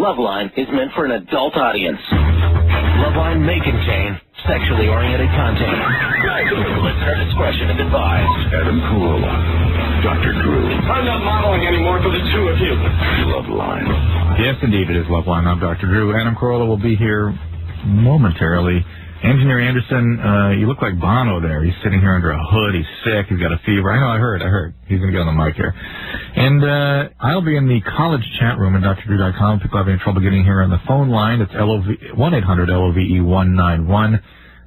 Loveline is meant for an adult audience. Loveline may contain sexually oriented content. Listener discretion is advised. Adam Carolla, Dr. Drew. I'm not modeling anymore for the two of you. Loveline. Yes, indeed, it is Loveline. I'm Dr. Drew. Adam Carolla will be here momentarily. Engineer Anderson, you look like Bono there. He's sitting here under a hood. He's sick. He's got a fever. I know, I heard. He's going to get on the mic here. And I'll be in the college chat room at drdrew.com. If people have any trouble getting here on the phone line, it's 1-800-LOVE-191.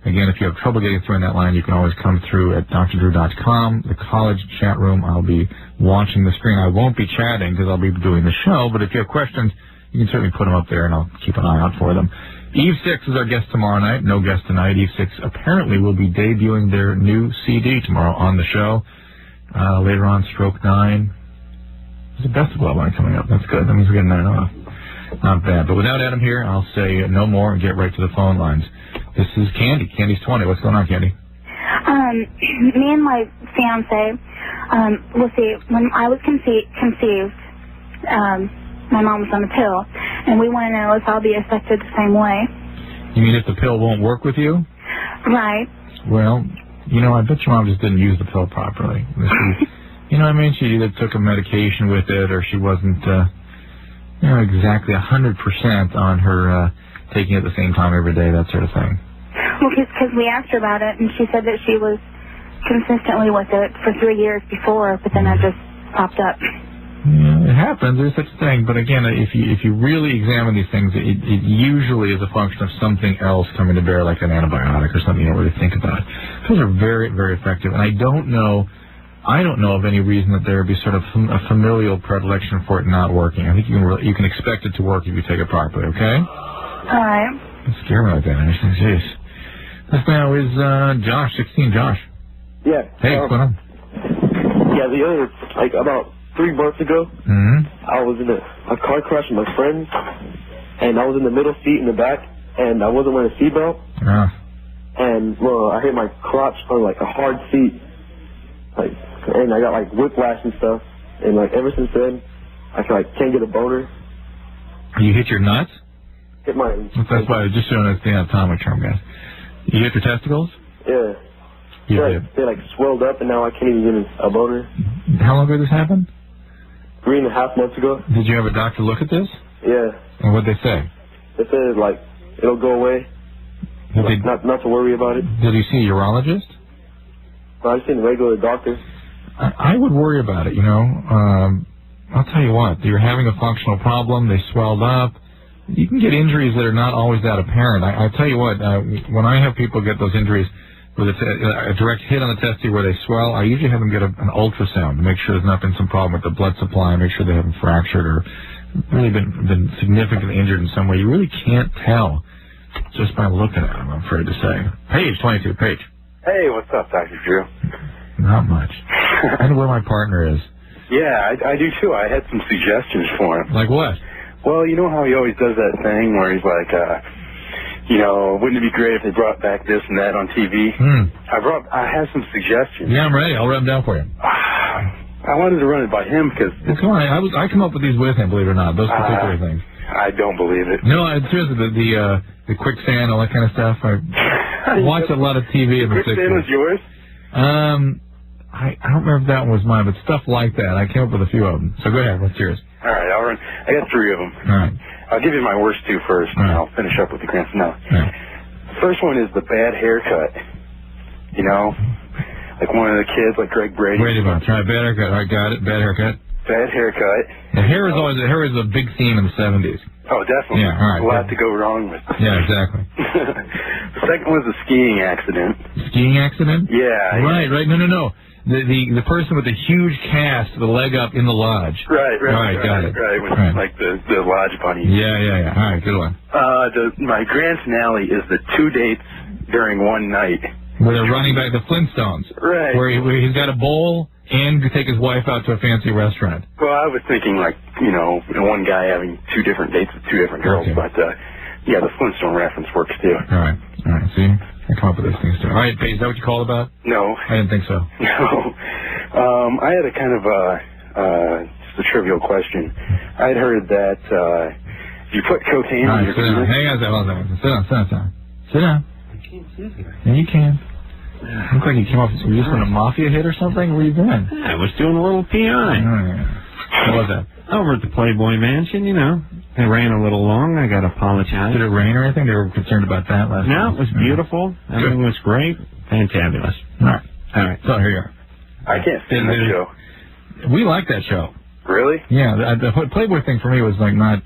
Again, if you have trouble getting through on that line, you can always come through at drdrew.com. The college chat room, I'll be watching the screen. I won't be chatting because I'll be doing the show, but if you have questions, you can certainly put them up there, and I'll keep an eye out for them. Eve 6 is our guest tomorrow night. No guest tonight. Eve 6 apparently will be debuting their new CD tomorrow on the show. Later on, Stroke 9. There's a best of Loveline coming up. That's good. That means we're getting that off. Not bad. But without Adam here, I'll say no more and get right to the phone lines. This is Candy. Candy's 20. What's going on, Candy? Me and my fiance, we'll see, when I was conceived, my mom was on the pill, and we want to know if I'll be affected the same way. You mean if the pill won't work with you? Right. Well, you know, I bet your mom just didn't use the pill properly. You know what I mean? She either took a medication with it, or she wasn't, exactly 100% on her taking it at the same time every day, that sort of thing. Well, because we asked her about it, and she said that she was consistently with it for 3 years before, but then that just popped up. Yeah, it happens. There's such a thing. But again, if you really examine these things, it usually is a function of something else coming to bear, like an antibiotic or something you don't really think about. Those are very, very effective. And I don't know of any reason that there would be sort of a familial predilection for it not working. I think you can expect it to work if you take it properly, okay? All right. Don't scare me like that, Anderson. Jeez. This now is Josh, 16. Josh. Yeah. Hey, what's going on? Yeah, about 3 months ago, I was in a car crash with my friends, and I was in the middle seat in the back, and I wasn't wearing a seatbelt. And, well, I hit my crotch on, like, a hard seat, and I got, like, whiplash and stuff. And, like, ever since then, I can't get a boner. You hit your nuts? Hit my... That's why I was just showing us the anatomic term, guys. You hit your testicles? Yeah. They swelled up, and now I can't even get a boner. How long ago did this happen? 3.5 months ago. Did you have a doctor look at this? Yeah. And what'd they say? They said, it'll go away. Not to worry about it. Did you see a urologist? No, I just seen a regular doctor. I would worry about it, you know. I'll tell you what, you're having a functional problem, they swelled up. You can get injuries that are not always that apparent. I tell you what, when I have people get those injuries with a direct hit on the testes where they swell, I usually have them get an ultrasound to make sure there's not been some problem with the blood supply, make sure they haven't fractured or really been significantly injured in some way. You really can't tell just by looking at them, I'm afraid to say. Page 22, Page. Hey, what's up, Dr. Drew? Not much. I know where my partner is. Yeah, I do too. I had some suggestions for him. Like what? Well, you know how he always does that thing where he's like, wouldn't it be great if they brought back this and that on TV? I have some suggestions. Yeah, I'm ready. I'll write them down for you. I wanted to run it by him because... Well, come on. I come up with these with him, believe it or not, those particular things. I don't believe it. No, seriously, the quicksand, all that kind of stuff. I watched a lot of TV in the 60s. Quicksand was yours? I don't remember if that one was mine, but stuff like that. I came up with a few of them. So go ahead. What's yours? All right, I'll run. I got 3 of them. All right. I'll give you my worst 2 first, and I'll finish up with the grand finale. Right. The first one is the bad haircut. You know, like one of the kids, like Greg Brady. Wait a minute. All right, bad haircut. All right, got it. Bad haircut. Bad haircut. The hair is a big theme in the 70s. Oh, definitely. Yeah, all right. A lot to go wrong with. Yeah, exactly. The second one's a skiing accident. Skiing accident? Yeah. Right. No. The person with the huge cast, the leg up in the lodge. Right, got it. Right, with like the lodge bunny. Yeah. All right, good one. My grand finale is the 2 dates during one night. Where they're running back the Flintstones. Right. Where he's got a bowl and to take his wife out to a fancy restaurant. Well, I was thinking one guy having 2 different dates with 2 different girls, okay. But the Flintstone reference works too. All right. See? I come up with these things too. All right, Paige, is that what you called about? No. I didn't think so. No. I had a kind of just a trivial question. I'd heard that you put cocaine on your penis? Hang on a second. Sit down. I can't sit here. Yeah, you can. Look like you came off. Were you just on a mafia hit or something? Where you been? I was doing a little PI. What was that? Over at the Playboy Mansion, you know. I ran a little long. I got to apologize. Did it rain or anything? They were concerned about that last night. No, it was beautiful. Everything was great. Fantabulous. All right. So here you are. I can't stand that show. We like that show. Really? Yeah, the Playboy thing for me was like not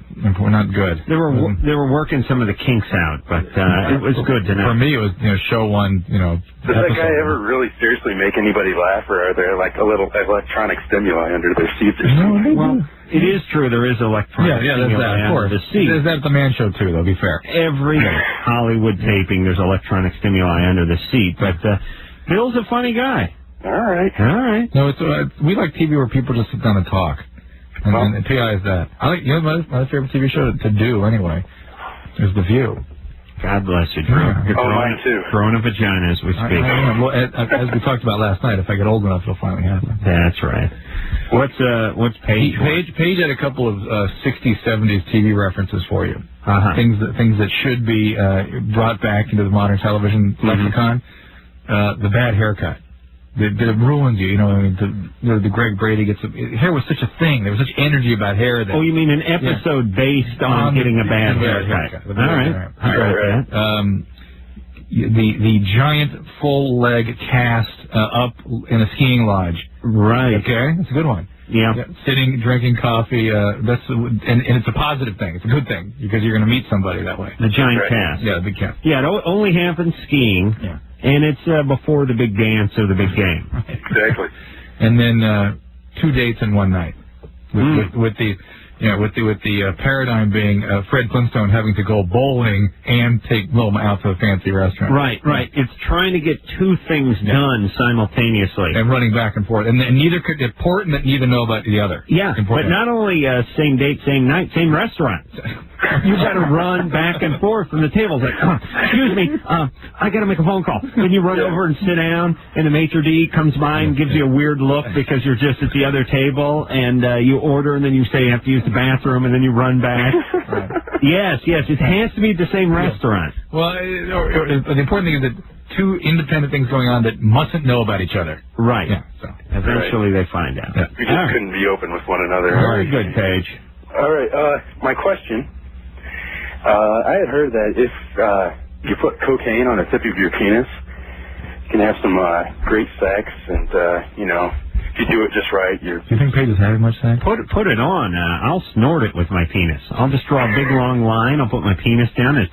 good. They were working some of the kinks out, but it was good to know. For me, it was show one. Does that guy ever really seriously make anybody laugh, or are there like a little electronic stimuli under their seats or something? Well, it is true. There is electronic stimuli under the seat. Is that the Man Show too? Though, be fair. Every Hollywood taping, there's electronic stimuli under the seat. But Bill's a funny guy. All right. No, it's we like TV where people just sit down and talk. And PI is that. I like my favorite TV show to do anyway is The View. God bless you, Drew. Yeah. Mine too. Growing a vagina as we speak. Well, as we talked about last night, if I get old enough, it'll finally happen. That's right. What's Paige? Paige had a couple of 60s, 70s TV references for you. Things that should be brought back into the modern television lexicon. The bad haircut. That ruins you, the Greg Brady gets hair was such a thing. There was such energy about hair. That, you mean an episode based on getting a bad haircut? All right. The giant full leg cast up in a skiing lodge. Right. Okay, that's a good one. Yeah. Sitting, drinking coffee. And it's a positive thing. It's a good thing because you're going to meet somebody that way. The giant cast. Yeah, the big cast. Yeah, it only happens skiing. Yeah. And it's before the big dance or the big game. Exactly. And then 2 dates in one night, with the paradigm being Fred Flintstone having to go bowling and take Wilma out to a fancy restaurant. Right. It's trying to get two things done simultaneously. And running back and forth. And neither could important that neither know about the other. Yeah, but not only same date, same night, same restaurant. You got to run back and forth from the tables. Like, excuse me, I got to make a phone call. Then you run over and sit down, and the maitre d' comes by and gives you a weird look because you're just at the other table, and you order, and then you say you have to use the bathroom, and then you run back. Yes, it has to be at the same restaurant. Well, the important thing is that two independent things going on that mustn't know about each other. Right. Yeah. So eventually they find out. Yeah. We just couldn't be open with one another. Very good, Paige. All right. My question. I had heard that if you put cocaine on the tip of your penis, you can have some great sex, and if you do it just right, Do you think Paige is having much sex? Put it on. I'll snort it with my penis. I'll just draw a big long line. I'll put my penis down and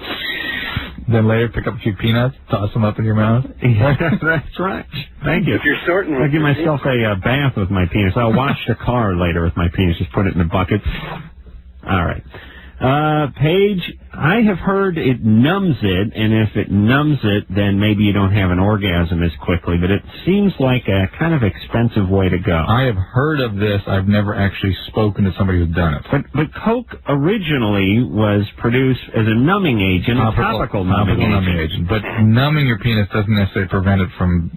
then later pick up a few peanuts, toss them up in your mouth. That's right. Thank you. If you're sorting, I'll give myself a bath with my penis. I'll wash the car later with my penis. Just put it in the bucket. All right. Paige, I have heard it numbs it, and if it numbs it, then maybe you don't have an orgasm as quickly, but it seems like a kind of expensive way to go. I have heard of this. I've never actually spoken to somebody who's done it. But Coke originally was produced as a numbing agent, a topical numbing agent. But numbing your penis doesn't necessarily prevent it from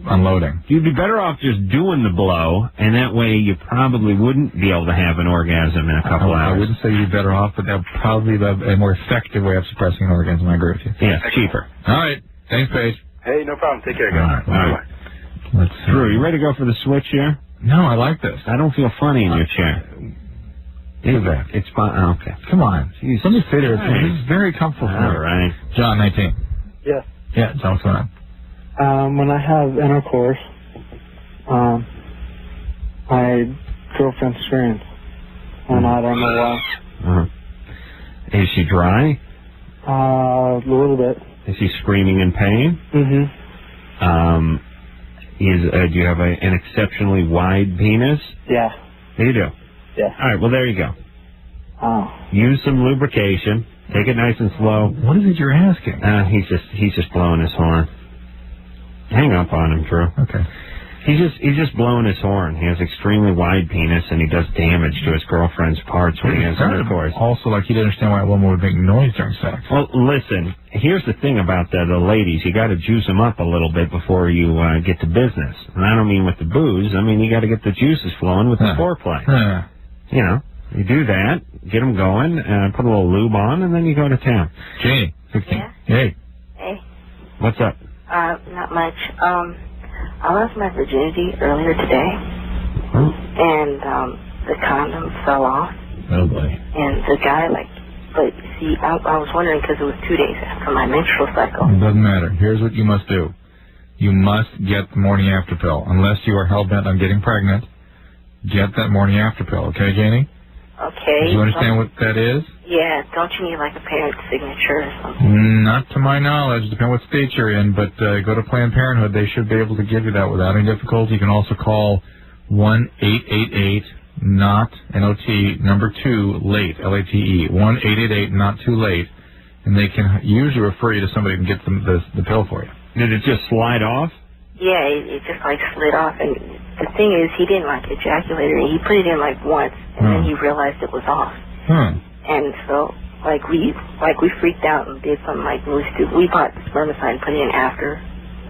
unloading. You'd be better off just doing the blow, and that way you probably wouldn't be able to have an orgasm in a couple hours. I wouldn't say you'd be better off, but that would probably be a more effective way of suppressing an orgasm. I agree with you. Yeah, cheaper. All right. Thanks, Paige. Hey, no problem. Take care, guys. All right. Let's see. Drew, you ready to go for the switch here? No, I like this. I don't feel funny in your chair. It's fine. Oh, okay. Come on. Jeez. Let me sit here. It's very comfortable. All right. John, 19. Yes. Yeah, John, what's going on? When I have intercourse, my girlfriend screams, and I don't know why. Uh-huh. Is she dry? A little bit. Is she screaming in pain? Mm-hmm. Do you have an exceptionally wide penis? Yeah. You do? Yeah. All right, well, there you go. Oh. Use some lubrication. Take it nice and slow. What is it you're asking? He's just blowing his horn. Hang up on him, Drew. Okay. He's just blowing his horn. He has extremely wide penis, and he does damage to his girlfriend's parts when he has intercourse. Also, like he didn't understand why a woman would make noise during sex. Well, listen, here's the thing about the ladies. You got to juice them up a little bit before you get to business. And I don't mean with the booze. I mean, you got to get the juices flowing with the foreplay. You know? You do that, get them going, put a little lube on, and then you go to town. Janie, 16. Yeah. Hey. Hey. What's up? Not much. I lost my virginity earlier today, and the condom fell off. Oh, boy. And the guy, but see, I was wondering because it was 2 days after my menstrual cycle. It doesn't matter. Here's what you must do. You must get the morning after pill. Unless you are hell-bent on getting pregnant, get that morning after pill. Okay, Janie? Okay. Do you understand what that is? Yeah, don't you need like a parent's signature or something? Not to my knowledge. Depending what state you're in, but go to Planned Parenthood. They should be able to give you that without any difficulty. You can also call 1-888-NOT, N-O-T, number 2, late, L-A-T-E, 1-888-NOT-TOO-LATE, and they can usually refer you to somebody who can get the pill for you. Did it just slide off? Yeah, it just like slid off, and the thing is, he didn't like ejaculate it. He put it in like once, and then he realized it was off. And so, we freaked out and did something like we bought spermicide and put it in after.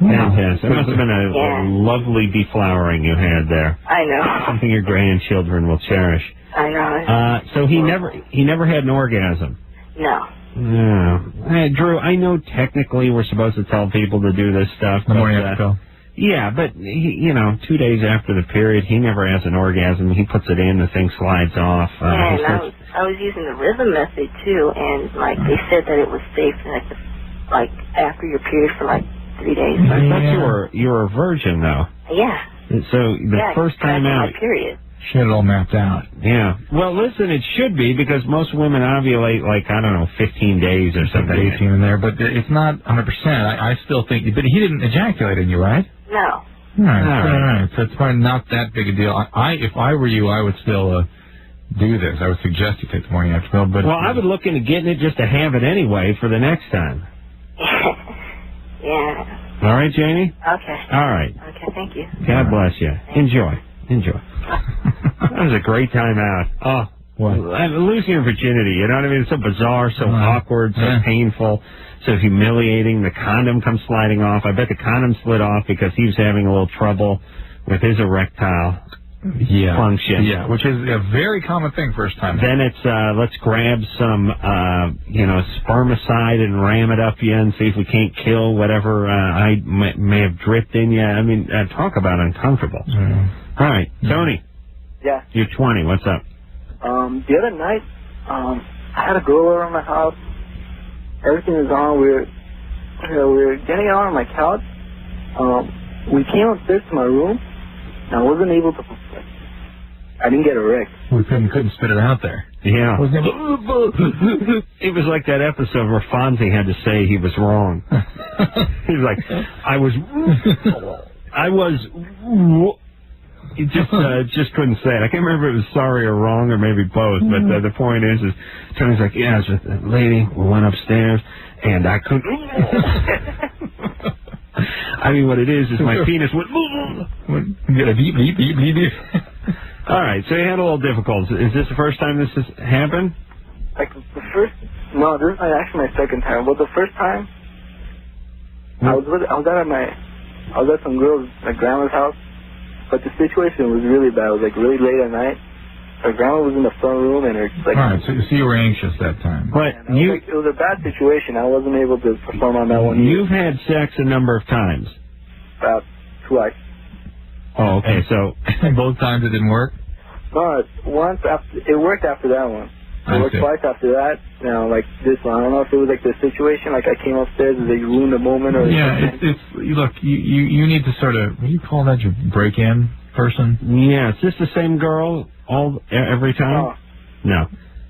Fantastic. It must have been a lovely deflowering you had there. I know. Something your grandchildren will cherish. I know. So he never had an orgasm. No. Yeah. Hey, Drew, I know technically we're supposed to tell people to do this stuff. The morning after pill. Yeah, but, 2 days after the period, he never has an orgasm. He puts it in, the thing slides off. And I was using the rhythm method, too, and, they said that it was safe, after your period for, 3 days. I thought you were a virgin, though. Yeah. So the first time out... my period. She had it all mapped out. Yeah. Well, listen, it should be, because most women ovulate, 15 days or something. 18 in there, but it's not 100%. I still think... But he didn't ejaculate in you, right? No. All right. So it's probably not that big a deal. If I were you, I would still do this. I would suggest you take the morning after pill. But I would look into getting it just to have it anyway for the next time. Yeah. All right, Janie? Okay. All right. Okay, thank you. God bless you. Enjoy. That was a great time out. Oh, what? Losing your virginity, you know what I mean? It's so bizarre, so awkward, so painful, so humiliating. The condom comes sliding off. I bet the condom slid off because he was having a little trouble with his erectile function. Yeah, which is a very common thing first time. Then it's, let's grab some, spermicide and ram it up you and see if we can't kill whatever I may have dripped in you. I mean, talk about uncomfortable. All right, Tony. Yeah. You're 20. What's up? The other night, I had a girl over at my house. Everything was on. We were getting out on my couch. We came upstairs to my room, and I wasn't able to. I didn't get erect. We couldn't spit it out there. Yeah. It was like that episode where Fonzie had to say he was wrong. He was like, I was. He just couldn't say it. I can't remember if it was sorry or wrong or maybe both, but the point is Tony's like, yeah, it's just a lady. We went upstairs, and I couldn't. I mean, what it is my penis went. Beep, beep, beep, beep, beep. All right, so you had a little difficulty. Is this the first time this has happened? No, this is actually my second time. But the first time, I was at some girl's, my grandma's house. But the situation was really bad. It was really late at night. Her grandma was in the front room, and her all right, so you were anxious that time. But it was a bad situation. I wasn't able to perform on that one. You've had sex a number of times. About twice. Oh, okay. So both times it didn't work. No, once after it worked after that one. It worked twice after that. This one. I don't know if it was the situation. I came upstairs and they ruined the moment or. Yeah, it's look. You need to sort of. What do you call that? Your break-in person. Yeah, is this the same girl every time? No.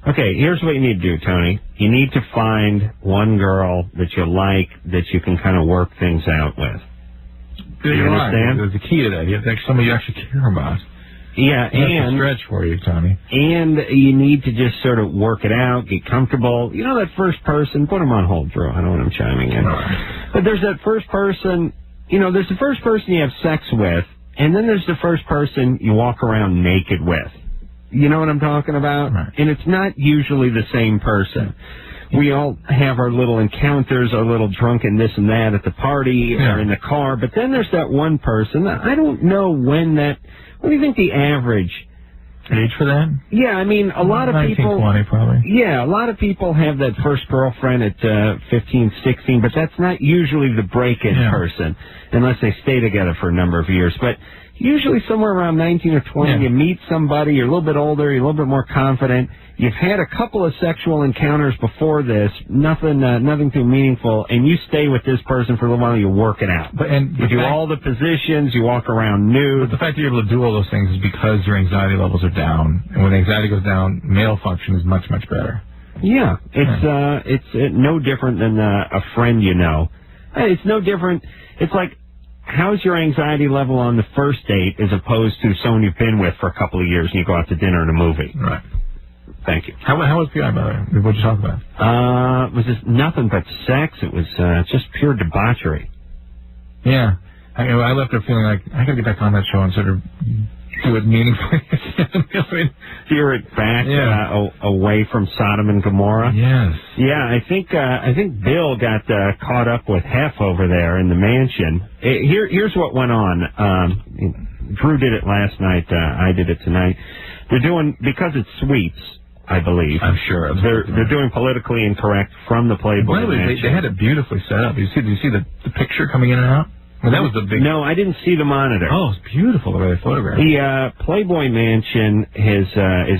Okay, here's what you need to do, Tony. You need to find one girl that you like that you can kind of work things out with. Do you understand? There's a key to that. You have to have somebody you actually care about. Yeah, and stretch for you, Tony. And you need to just sort of work it out, get comfortable. You know that first person? Put him on hold, Drew. I don't want him chiming in. But there's that first person. There's the first person you have sex with, and then there's the first person you walk around naked with. You know what I'm talking about? Right. And it's not usually the same person. We all have our little encounters, our little drunken this and that at the party or in the car. But then there's that one person. I don't know when that. What do you think the average age for that? Yeah, I mean, a lot of 19, people... 20 probably. Yeah, a lot of people have that first girlfriend at 15, 16, but that's not usually the break-in person, unless they stay together for a number of years. But usually somewhere around 19 or 20, you meet somebody, you're a little bit older, you're a little bit more confident, you've had a couple of sexual encounters before this, nothing too meaningful, and you stay with this person for a little while, you work it out. You do all the positions, you walk around nude. But the fact that you're able to do all those things is because your anxiety levels are down, and when anxiety goes down, male function is much, much better. Yeah, it's no different than a friend you know. It's no different. It's like, how's your anxiety level on the first date as opposed to someone you've been with for a couple of years and you go out to dinner and a movie? Right. Thank you. How was PI, by the way? What did you talk about? It was just nothing but sex. It was just pure debauchery. Yeah. I left her feeling like, I got to get back on that show and sort of do it meaningfully. Steer it back away from Sodom and Gomorrah. Yes. Yeah, I think Bill got caught up with Hef over there in the mansion. Here's what went on. Drew did it last night. I did it tonight. They're doing, because it's sweeps, I believe. I'm sure. They're doing politically incorrect from the Playboy. By the way, they had it beautifully set up. Do you see the picture coming in and out? Well, that was the big... No, I didn't see the monitor. Oh, it's beautiful the way they photographed it. The Playboy Mansion is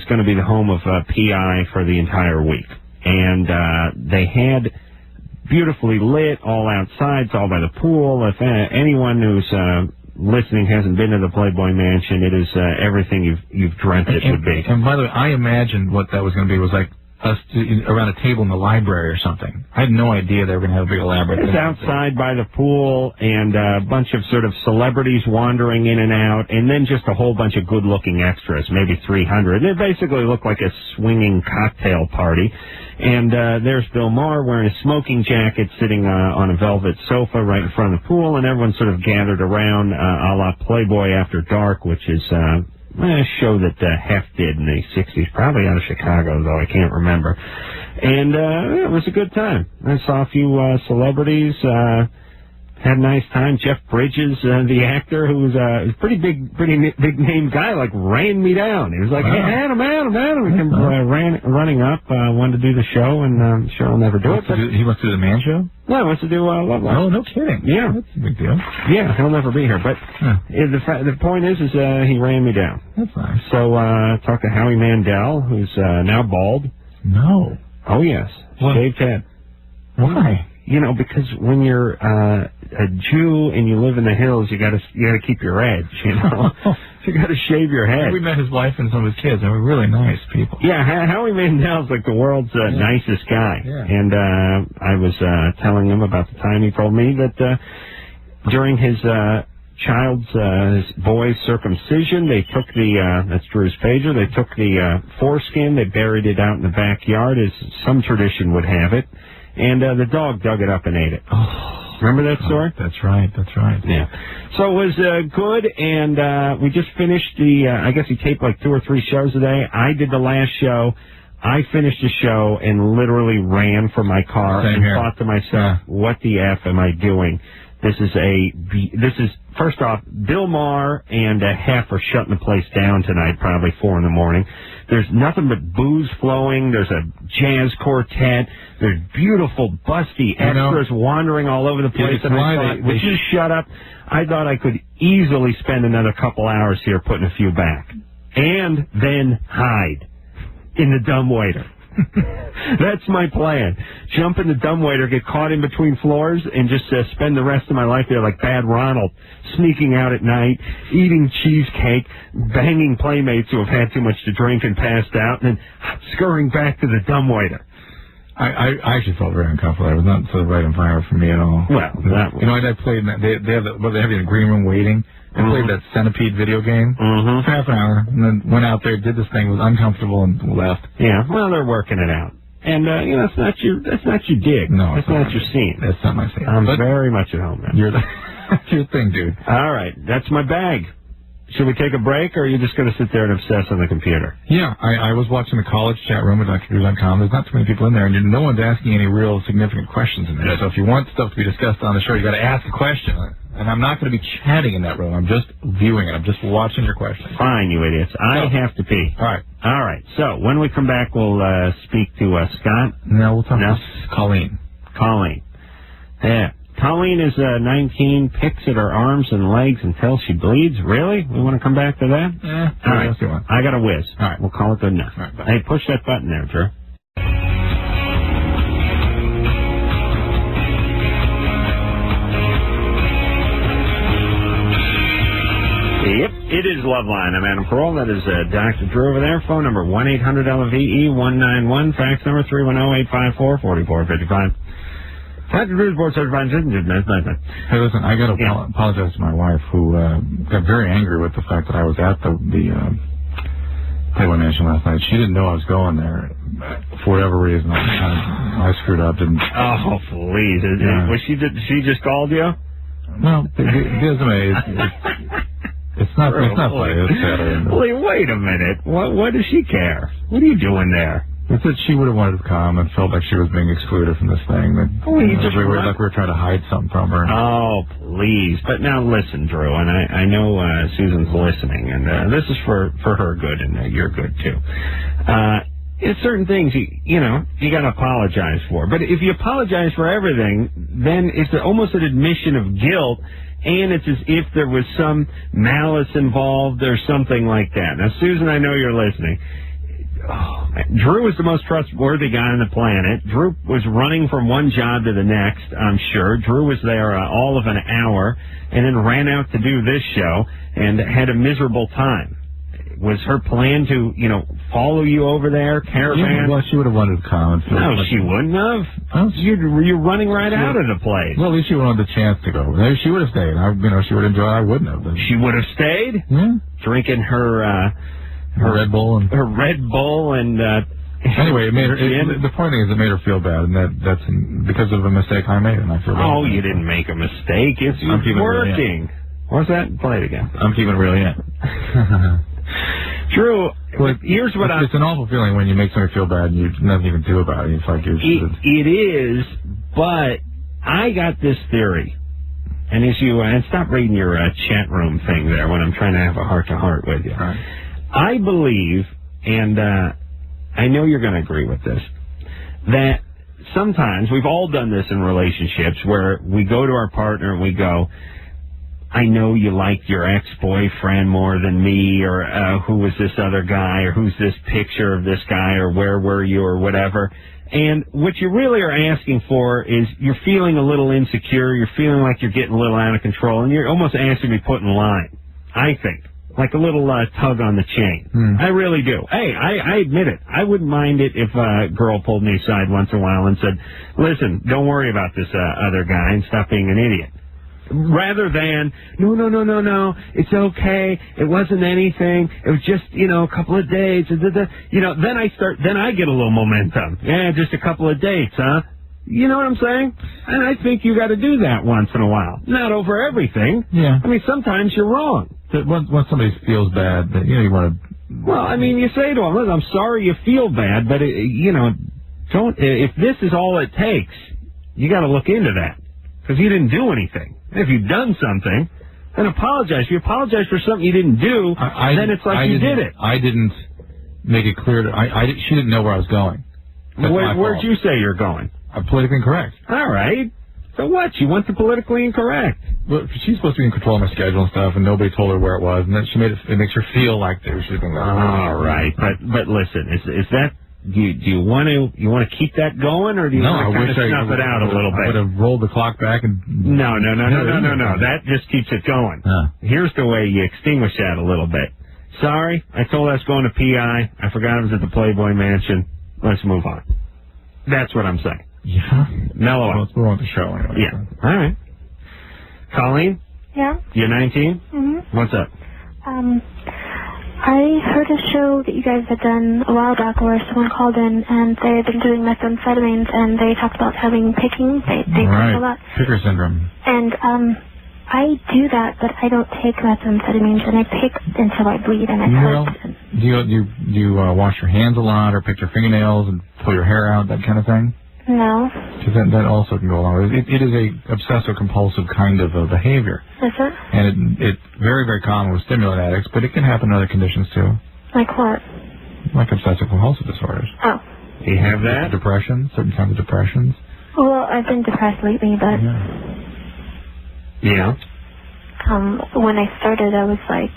going to be the home of PI for the entire week. And they had beautifully lit, all outside, it's all by the pool. If anyone who's listening hasn't been to the Playboy Mansion, it is everything you've dreamt it would be. And by the way, I imagined what that was going to be was like us around a table in the library or something. I had no idea they were going to have a big elaborate thing. It's outside by the pool, and a bunch of sort of celebrities wandering in and out, and then just a whole bunch of good-looking extras, maybe 300. It basically looked like a swinging cocktail party. And there's Bill Maher wearing a smoking jacket, sitting on a velvet sofa right in front of the pool, and everyone's sort of gathered around a la Playboy After Dark, which is... a show that Hef did in the 60s, probably out of Chicago, though I can't remember. And it was a good time. I saw a few celebrities, had a nice time. Jeff Bridges, the actor, who was a pretty big name guy, like ran me down. He was like, "Hey, Adam," He came running up, wanted to do the show, and I'm sure I'll never do it. He wants to do the man show? No, he wants to do Loveline. Oh, no kidding. Yeah. That's a big deal. Yeah, he'll never be here. But the point is he ran me down. That's nice. So talked to Howie Mandel, who's now bald. No. Oh, yes. What? Shaved head. Why? You know, because when you're a Jew and you live in the hills, you gotta keep your edge, you know. You gotta shave your head. We met his wife and some of his kids. They were really nice people. Yeah, Howie Mandel's like the world's nicest guy. Yeah. And I was telling him about the time he told me that during his his boy's circumcision, they took that's Drew's pager, they took the foreskin, they buried it out in the backyard as some tradition would have it. And the dog dug it up and ate it. Oh, remember that story? That's right. Yeah. So it was good, and we just finished I guess he taped like 2 or 3 shows a day. I did the last show. I finished the show and literally ran from my car and thought to myself, what the F am I doing? This is first off, Bill Maher and Hef are shutting the place down tonight, probably 4 in the morning. There's nothing but booze flowing. There's a jazz quartet. There's beautiful, busty extras wandering all over the place. And I thought, would you shut up? I thought I could easily spend another couple hours here putting a few back. And then hide in the dumbwaiter. That's my plan. Jump in the dumbwaiter, get caught in between floors, and just spend the rest of my life there like Bad Ronald, sneaking out at night, eating cheesecake, banging playmates who have had too much to drink and passed out, and then scurrying back to the dumbwaiter. I actually felt very uncomfortable. It was not sort of right environment for me at all. Well, you know, I played. They have the green room waiting. I played that Centipede video game for half an hour, and then went out there, did this thing, was uncomfortable, and left. Yeah, well, they're working it out. And, you know, that's not your dig. No, that's not your scene. That's not my scene. I'm very much at home now. That's your thing, dude. All right, that's my bag. should we take a break, or are you just going to sit there and obsess on the computer? Yeah, I was watching the college chat room at DrDrew.com. There's not too many people in there, and no one's asking any real significant questions in there. So if you want stuff to be discussed on the show, you got to ask a question. And I'm not going to be chatting in that room. I'm just viewing it. I'm just watching your questions. Fine, you idiots. I have to pee. All right. All right. So when we come back, we'll speak to Scott. No, we'll talk to Colleen. Colleen. Yeah. Colleen is 19, picks at her arms and legs until she bleeds. Really? We want to come back to that? Yeah. All right. I got a whiz. All right. We'll call it good enough. All right, bye. Hey, push that button there, Drew. Yep, it is Loveline. I'm Adam Carolla. That is Dr. Drew over there. Phone number 1-800-LVE-191. Fax number 310-854-4455. Dr. Drew's board certified. Hey, listen, I got to apologize to my wife, who got very angry with the fact that I was at the Playboy Mansion last night. She didn't know I was going there. For whatever reason, I screwed up. Oh, please. Was she just called you? Well, it's not funny. It's sad. Wait a minute. What does she care? What are you doing there? I said she would have wanted to come and felt like she was being excluded from this thing. That we were trying to hide something from her. Oh, please. But now listen, Drew, and I know Susan's listening, and this is for her good, and your good, too. Certain things, you got to apologize for. But if you apologize for everything, then it's almost an admission of guilt, and it's as if there was some malice involved or something like that. Now, Susan, I know you're listening. Oh, Drew was the most trustworthy guy on the planet. Drew was running from one job to the next, I'm sure. Drew was there all of an hour and then ran out to do this show and had a miserable time. Was her plan to, follow you over there, caravan? Well, she would have wanted to come. No, she wouldn't have. You're running right out of the place. Well, at least she wanted the chance to go. Maybe she would have stayed. She would have enjoyed it. I wouldn't have. She would have stayed? Yeah. Drinking her Red Bull and anyway, it made her. The point is, it made her feel bad, and that's because of a mistake I made, and I feel bad. Oh, you didn't make a mistake. It's working. What's that? Play it again. I'm keeping it really in. Drew, here's what it's an awful feeling when you make somebody feel bad and you nothing you can do about it. It's like it is, but I got this theory, and and stop reading your chat room thing there when I'm trying to have a heart-to-heart with you. Right. I believe, and I know you're going to agree with this, that sometimes, we've all done this in relationships, where we go to our partner and we go, I know you liked your ex-boyfriend more than me, or who was this other guy, or who's this picture of this guy, or where were you, or whatever. And what you really are asking for is you're feeling a little insecure, you're feeling like you're getting a little out of control, and you're almost asking to be put in line, I think. Like a little tug on the chain. I really do. Hey, I admit it. I wouldn't mind it if a girl pulled me aside once in a while and said, listen, don't worry about this other guy and stop being an idiot. Rather than, no, it's okay, it wasn't anything, it was just, a couple of dates, then I get a little momentum. Yeah, just a couple of dates, huh? You know what I'm saying? And I think you got to do that once in a while. Not over everything. Yeah. I mean, sometimes you're wrong. Once somebody feels bad, you want to... Well, I mean, you say to them, listen, I'm sorry you feel bad, but, don't... If this is all it takes, you got to look into that. Because you didn't do anything. If you've done something, then apologize. If you apologize for something you didn't do, then it's like you did it. I didn't make it clear. She didn't know where I was going. Where'd you say you're going? Politically incorrect. All right. So what? She went to politically incorrect. Well, she's supposed to be in control of my schedule and stuff, and nobody told her where it was, and then it makes her feel like she's going to go. All right. But listen, is that... Do you want to keep that going, or do you want to kind of snuff it out a little bit? I would have rolled the clock back and... No. That just keeps it going. Here's the way you extinguish that a little bit. Sorry, I told her I was going to PI. I forgot I was at the Playboy Mansion. Let's move on. That's what I'm saying. Yeah. Mellow out. Let's move on to the show anyway. Yeah. All right. Colleen? Yeah? You're 19? Mm-hmm. What's up? I heard a show that you guys had done a while back where someone called in and they had been doing methamphetamines and they talked about having picking. They talked a lot. Picker syndrome. And I do that, but I don't take methamphetamines, and I pick until I bleed, and it hurts. Do you wash your hands a lot, or pick your fingernails and pull your hair out, that kind of thing? No. Because that also can go along with it. It is a obsessive-compulsive kind of a behavior. Is it? And it's very, very common with stimulant addicts, but it can happen in other conditions, too. Like what? Like obsessive-compulsive disorders. Oh. Do you have that? Depression, certain kinds of depressions. Well, I've been depressed lately, but... Yeah. When I started, I was like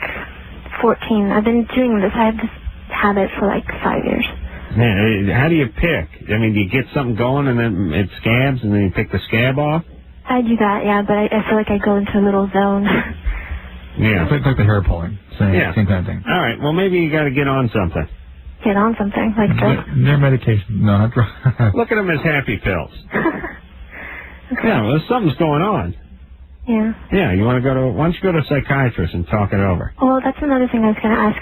14. I've been doing this. I have this habit for like 5 years. Man, how do you pick? I mean, do you get something going and then it scabs and then you pick the scab off? I do that, yeah, but I feel like I go into a little zone. Yeah. It's like the hair pulling. Same kind of thing. All right, well, maybe you got to get on something. Get on something, like drugs? Their medication. No, not drugs. Look at them as happy pills. Okay. Yeah, well, something's going on. Yeah. Yeah, why don't you go to a psychiatrist and talk it over? Well, that's another thing I was going to ask.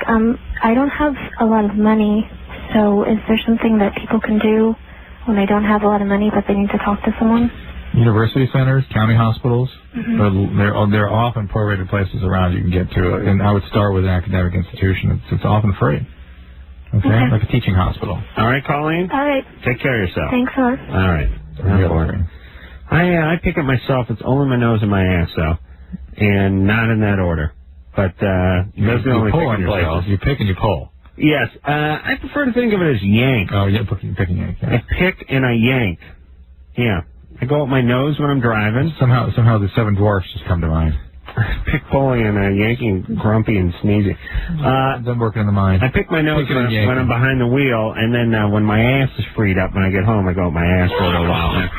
I don't have a lot of money, so is there something that people can do when they don't have a lot of money but they need to talk to someone? University centers, county hospitals, they're often prorated places around you can get to. And I would start with an academic institution. It's often free. Okay? Like a teaching hospital. All right, Colleen? All right. Take care of yourself. Thanks a lot. All right. I pick it myself. It's only my nose and my ass, though, and not in that order. But those are the only picking places. You pick and you pull. Yes. I prefer to think of it as yank. Oh, yeah, picking yank. Yeah. I pick and I yank. Yeah. I go up my nose when I'm driving. Somehow the Seven Dwarfs just come to mind. Pick, pulling, and yanking, grumpy and sneezy. Then working in the mind. I pick my nose when I'm behind the wheel, and then when my ass is freed up when I get home, I go up my ass for a little while.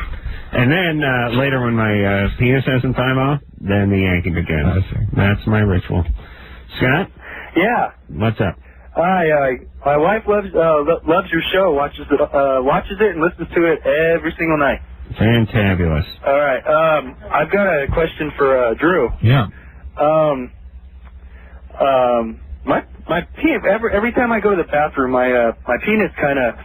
And then later when my penis has some time off, then the yanking begins. I see. That's my ritual. Scott? Yeah. What's up? Hi. My wife loves your show, watches it and listens to it every single night. Fantabulous. All right. I've got a question for Drew. Yeah. My penis, every time I go to the bathroom, my penis kind of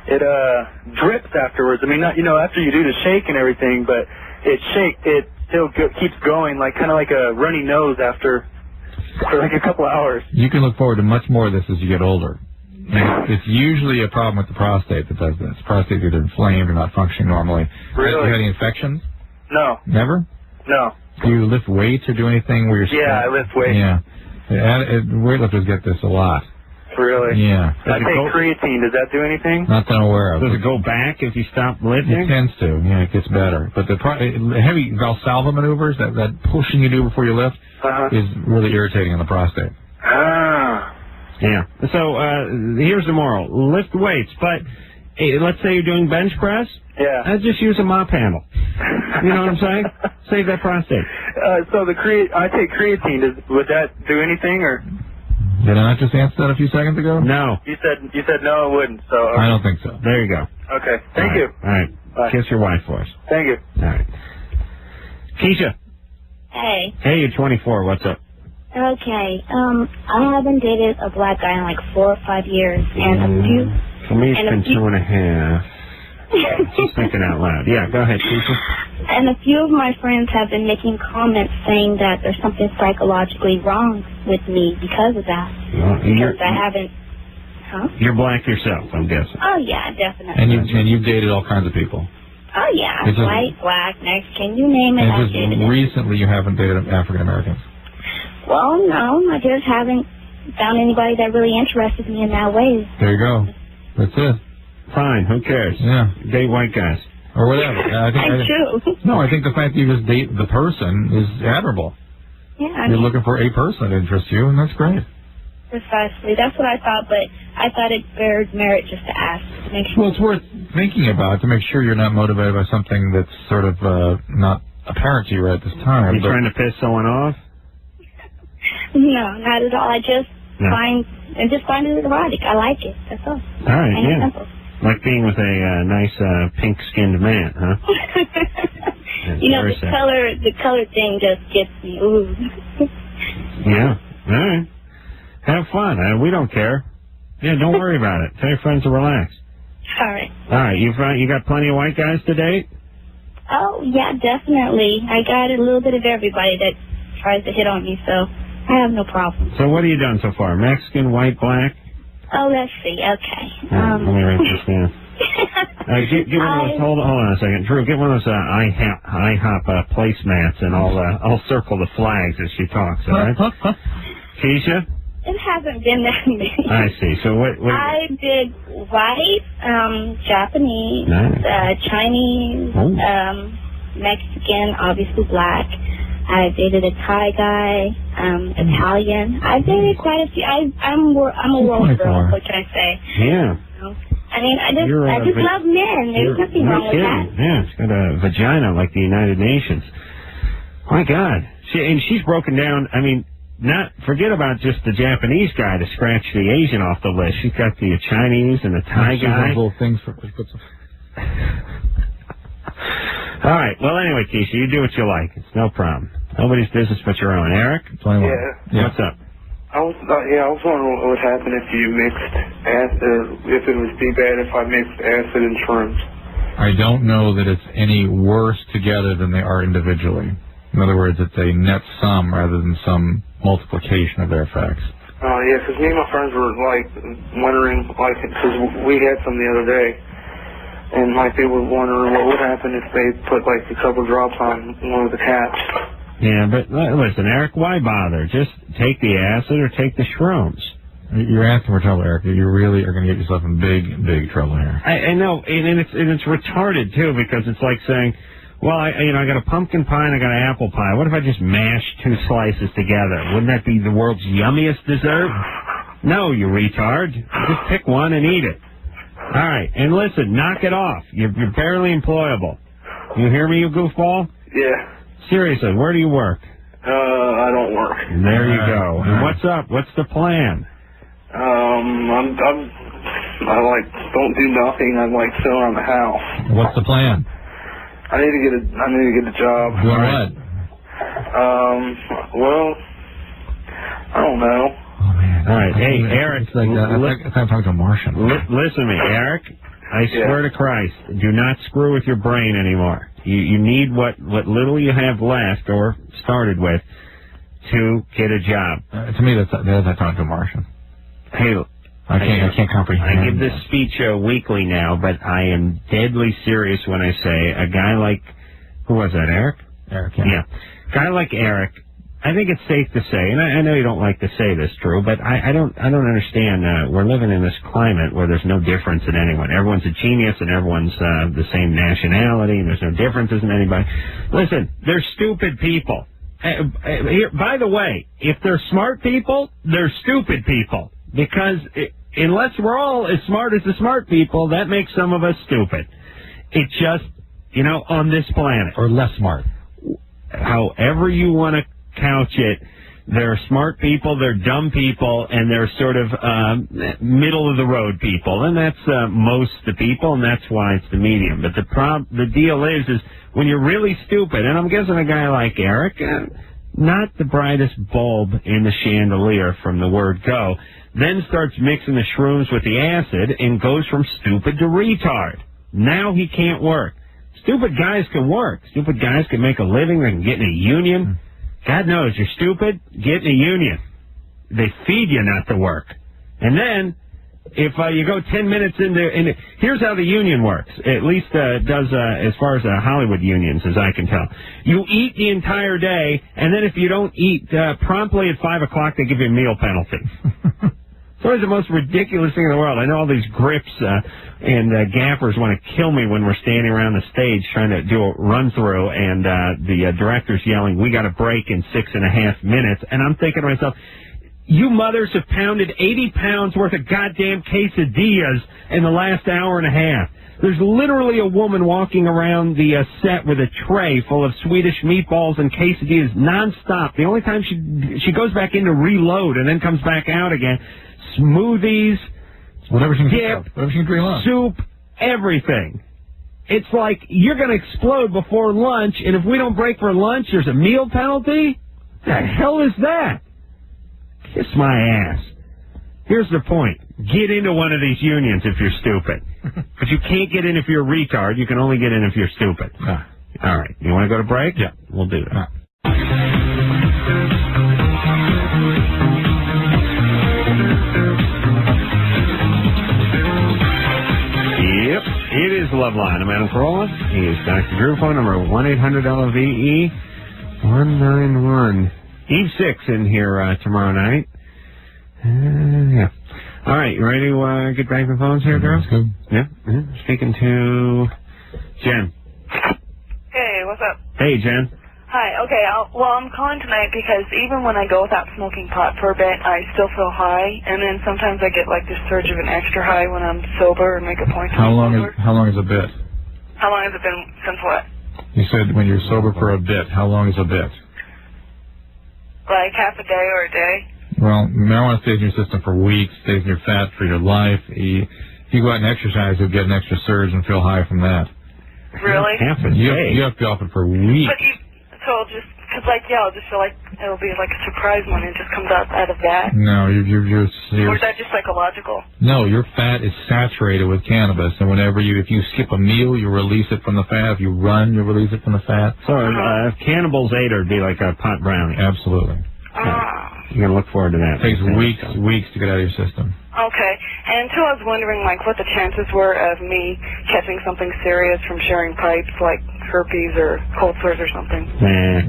drips afterwards. I mean, not after you do the shake and everything, but it still keeps going, like kind of like a runny nose for like a couple of hours. You can look forward to much more of this as you get older. And it's usually a problem with the prostate that does this. Prostate's either inflamed or not functioning normally. Really? Have you had any infections? No. Never? No. Do you lift weights or do anything where you're... Yeah, I lift weights. Yeah. Weightlifters get this a lot. Really? Yeah. I take creatine. Does that do anything? Not that I'm aware of. Does it go back if you stop lifting? It tends to. Yeah, it gets better. But the heavy Valsalva maneuvers, that pushing you do before you lift, is really irritating on the prostate. Yeah. So here's the moral: lift weights, but let's say you're doing bench press. Yeah. Just use a mop handle. You know what I'm saying? Save that prostate. So I take creatine. Would that do anything or? Did I not just answer that a few seconds ago? No. You said no, it wouldn't. So I don't think so. There you go. Okay. Thank you. All right. Bye. Kiss your wife for us. Thank you. All right. Keisha. Hey. Hey, you're 24. What's up? Okay. I haven't dated a black guy in like 4 or 5 years, and For me, it's been 2.5. Just thinking out loud. Yeah, go ahead, Keisha. And a few of my friends have been making comments saying that there's something psychologically wrong with me because of that. Well, because I haven't. Huh? You're black yourself, I'm guessing. Oh yeah, definitely. And you've dated all kinds of people. Oh yeah, white, black, Mexican, you name it. And just recently, you haven't dated African Americans. Well, no, I just haven't found anybody that really interested me in that way. There you go. That's it. Fine, who cares? Yeah. Date white guys. Or whatever. I do. No, I think the fact that you just date the person is admirable. Yeah. You're looking for a person that interests you, and that's great. Precisely. That's what I thought, but I thought it bared merit just to ask. To make sure. Well, it's worth thinking about to make sure you're not motivated by something that's sort of not apparent to you right at this time. Are you trying to piss someone off? No, not at all. I just find it erotic. I like it. That's all. All right, yeah. Simple. Like being with a nice pink-skinned man, huh? You know, the color thing just gets me. Ooh. Yeah. All right. Have fun. We don't care. Yeah, don't worry about it. Tell your friends to relax. All right. All right. You got plenty of white guys to date? Oh, yeah, definitely. I got a little bit of everybody that tries to hit on me, so I have no problem. So what have you done so far? Mexican, white, black? Oh, let's see. Okay. Let me write this down. Get one of those. Hold on a second, Drew. Get one of those IHOP placemats, and I'll circle the flags as she talks. All right, Keisha. It hasn't been that many. I see. So what I did white, Japanese, nice. Chinese, Mexican, obviously black. I dated a Thai guy, Italian. I dated quite a few. I'm a world girl. What can I say? Yeah. I mean, I just love men. There's nothing wrong with that. Yeah, she's got a vagina like the United Nations. My God. She's broken down. I mean, forget about just the Japanese guy to scratch the Asian off the list. She's got the Chinese and the Thai guy. Little things for. All right. Well, anyway, Keisha, you do what you like. It's no problem. Nobody's business but your own. Eric? 21. Yeah. What's up? I was wondering what would happen if you mixed acid, if it would be bad if I mixed acid and shrooms. I don't know that it's any worse together than they are individually. In other words, it's a net sum rather than some multiplication of their effects. Yeah, because me and my friends were, wondering, because we had some the other day, and, they were wondering what would happen if they put, a couple drops on one of the caps. Yeah, but listen, Eric, why bother? Just take the acid or take the shrooms. You're asking for trouble, Eric. You really are going to get yourself in big, big trouble here. I know, and it's retarded, too, because it's like saying, well, I got a pumpkin pie and I got an apple pie. What if I just mash 2 slices together? Wouldn't that be the world's yummiest dessert? No, you retard. Just pick one and eat it. All right, and listen, knock it off. You're barely employable. You hear me, you goofball? Yeah. Seriously, where do you work? I don't work. There you go. And what's up? What's the plan? I don't do nothing. I'm sit around the house. What's the plan? I need to get a job. Doing what? Well, I don't know. Oh man. All right, hey Eric. It's like I'm talking to a Martian. Listen to me, Eric. I swear to Christ, do not screw with your brain anymore. You need what little you have left or started with to get a job. To me, that's like talking to a Martian. Hey, I can't comprehend. I give this speech weekly now, but I am deadly serious when I say a guy like, who was that, Eric? Eric, yeah. Guy like Eric, I think it's safe to say, and I know you don't like to say this, Drew, but I don't understand. We're living in this climate where there's no difference in anyone. Everyone's a genius, and everyone's the same nationality, and there's no differences in anybody. Listen, they're stupid people. By the way, if they're smart people, they're stupid people. Because unless we're all as smart as the smart people, that makes some of us stupid. It just, on this planet. Or less smart. However you want to couch it, there are smart people, there are dumb people, and there are sort of middle-of-the-road people. And that's most the people, and that's why it's the medium. But the deal is when you're really stupid, and I'm guessing a guy like Eric, not the brightest bulb in the chandelier from the word go, then starts mixing the shrooms with the acid and goes from stupid to retard. Now he can't work. Stupid guys can work. Stupid guys can make a living. They can get in a union. God knows, you're stupid, get in a union. They feed you not to work. And then, if you go 10 minutes into here's how the union works, at least does as far as Hollywood unions, as I can tell. You eat the entire day, and then if you don't eat promptly at 5 o'clock, they give you a meal penalty. It's always the most ridiculous thing in the world. I know all these grips and gaffers want to kill me when we're standing around the stage trying to do a run-through, and the director's yelling, we got a break in 6.5 minutes. And I'm thinking to myself, you mothers have pounded 80 pounds worth of goddamn quesadillas in the last hour and a half. There's literally a woman walking around the set with a tray full of Swedish meatballs and quesadillas nonstop. The only time she goes back in to reload and then comes back out again. Smoothies, whatever she can dip, soup, everything. It's like you're going to explode before lunch, and if we don't break for lunch, there's a meal penalty? The hell is that? Kiss my ass. Here's the point. Get into one of these unions if you're stupid. But you can't get in if you're a retard. You can only get in if you're stupid. All right. You want to go to break? Yeah. We'll do that. is Loveline. I'm Adam Carolla. He is Dr. Drew. Phone number 1-800-LOVE-191. Eve 6 in here tomorrow night. Yeah. All right, you ready to get back the phones here, girls? Yeah. Speaking to Jen. Hey, what's up? Hey, Jen. Hi, okay, I'm calling tonight because even when I go without smoking pot for a bit, I still feel high, and then sometimes I get like this surge of an extra high when I'm sober and make a point to be sober. How long is a bit? How long has it been since what? You said when you're sober for a bit. How long is a bit? Like half a day or a day? Well, marijuana stays in your system for weeks, stays in your fat for your life. If you go out and exercise, you'll get an extra surge and feel high from that. Really? Half a day? You have to be off it for weeks. But so just, because like, yeah, I'll just feel like it'll be like a surprise when it just comes out of that. No, you're Or is that just psychological? No, your fat is saturated with cannabis, and if you skip a meal, you release it from the fat. If you run, you release it from the fat. So if Cannibals ate her, it'd be like a pot brownie. Absolutely. You're going to look forward to that. It takes weeks to get out of your system. Okay. And two, I was wondering, like, what the chances were of me catching something serious from sharing pipes, like herpes or cold sores or something.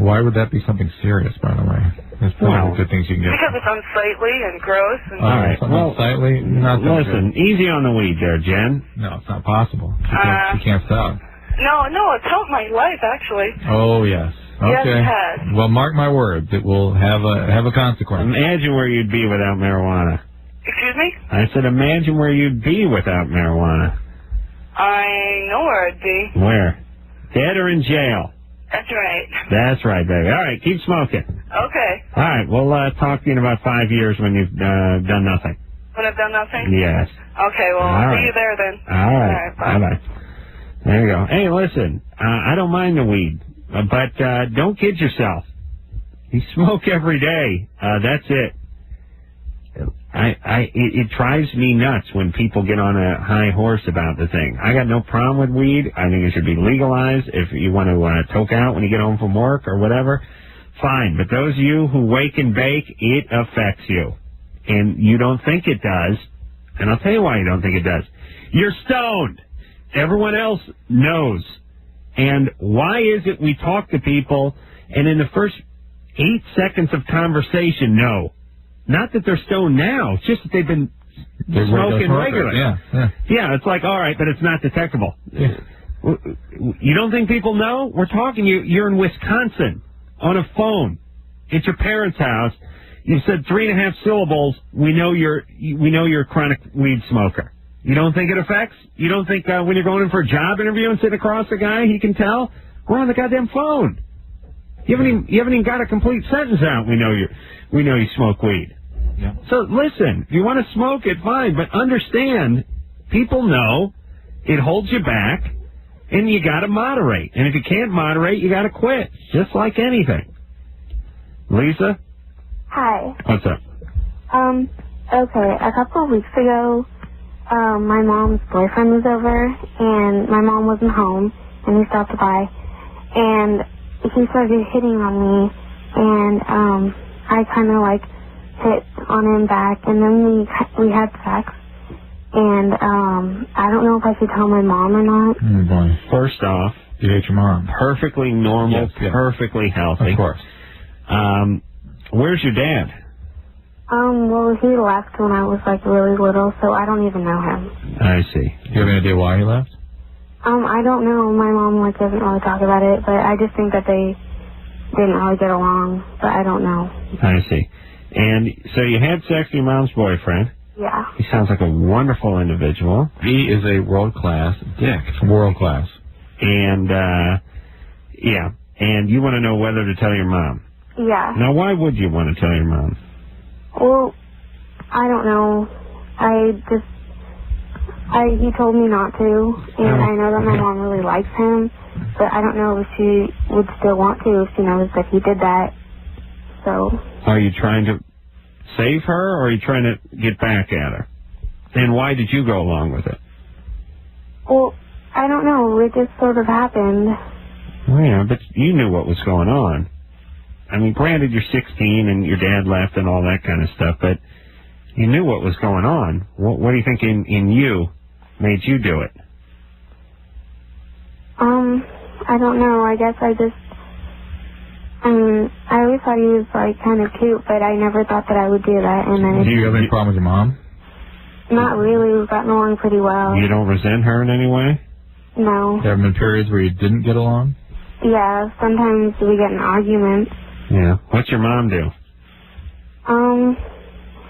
Why would that be something serious, by the way? There's plenty of good things you can get. Because it's unsightly and gross. And all right. Unsightly? Listen, easy on the weed there, Jen. No, it's not possible. She can't stop. No, it's helped my life, actually. Oh, yes. Okay. Yes, it has. Well, mark my words. It will have a consequence. Imagine where you'd be without marijuana. Excuse me? I said imagine where you'd be without marijuana. I know where I'd be. Where? Dead or in jail? That's right. That's right, baby. All right, keep smoking. Okay. All right, we'll talk to you in about 5 years when you've done nothing. When I've done nothing? Yes. Okay, well, I'll see you there then. All right. Bye. Bye-bye. There you go. Hey, listen, I don't mind the weed, but don't kid yourself. You smoke every day. That's it. It drives me nuts when people get on a high horse about the thing. I got no problem with weed. I think it should be legalized. If you want to toke out when you get home from work or whatever, fine. But those of you who wake and bake, it affects you. And you don't think it does. And I'll tell you why you don't think it does. You're stoned. Everyone else knows. And why is it we talk to people and in the first 8 seconds of conversation, no. Not that they're stoned now. It's just that they've been smoking regularly. Yeah, it's like, all right, but it's not detectable. Yeah. You don't think people know? We're talking, you're in Wisconsin on a phone. It's your parents' house. You said 3.5 syllables. We know you're a chronic weed smoker. You don't think it affects? You don't think when you're going in for a job interview and sitting across a guy, he can tell? We're on the goddamn phone. You haven't even got a complete sentence out. We know you smoke weed. Yeah. So listen, if you want to smoke it, fine, but understand, people know it holds you back, and you got to moderate. And if you can't moderate, you got to quit, just like anything. Lisa? Hi. What's up? Okay, a couple of weeks ago, my mom's boyfriend was over, and my mom wasn't home, and he stopped by, and he started hitting on me, and I kind of like hit on him back, and then we had sex, and I don't know if I should tell my mom or not. Oh boy. First off, you hate your mom. Perfectly normal, yes. Perfectly healthy. Of course. Where's your dad? Well, he left when I was like really little, so I don't even know him. I see. Do you have any idea why he left? I don't know. My mom doesn't really talk about it, but I just think that they didn't really get along, but I don't know. I see. And so you had sex with your mom's boyfriend. Yeah. He sounds like a wonderful individual. He is a world-class dick. World-class. And, yeah. And you want to know whether to tell your mom. Yeah. Now, why would you want to tell your mom? Well, I don't know. He told me not to, and I know that my mom really likes him, but I don't know if she would still want to if she knows that he did that. So. Are you trying to save her, or are you trying to get back at her? And why did you go along with it? Well, I don't know. It just sort of happened. Well, yeah, but you knew what was going on. I mean, granted, you're 16 and your dad left and all that kind of stuff, but you knew what was going on. What do you think in you made you do it? I don't know. I guess I always thought he was, like, kind of cute, but I never thought that I would do that. And then do you have any problem with your mom? Not really. We've gotten along pretty well. You don't resent her in any way? No. There have been periods where you didn't get along? Yeah, sometimes we get in arguments. Yeah. What's your mom do?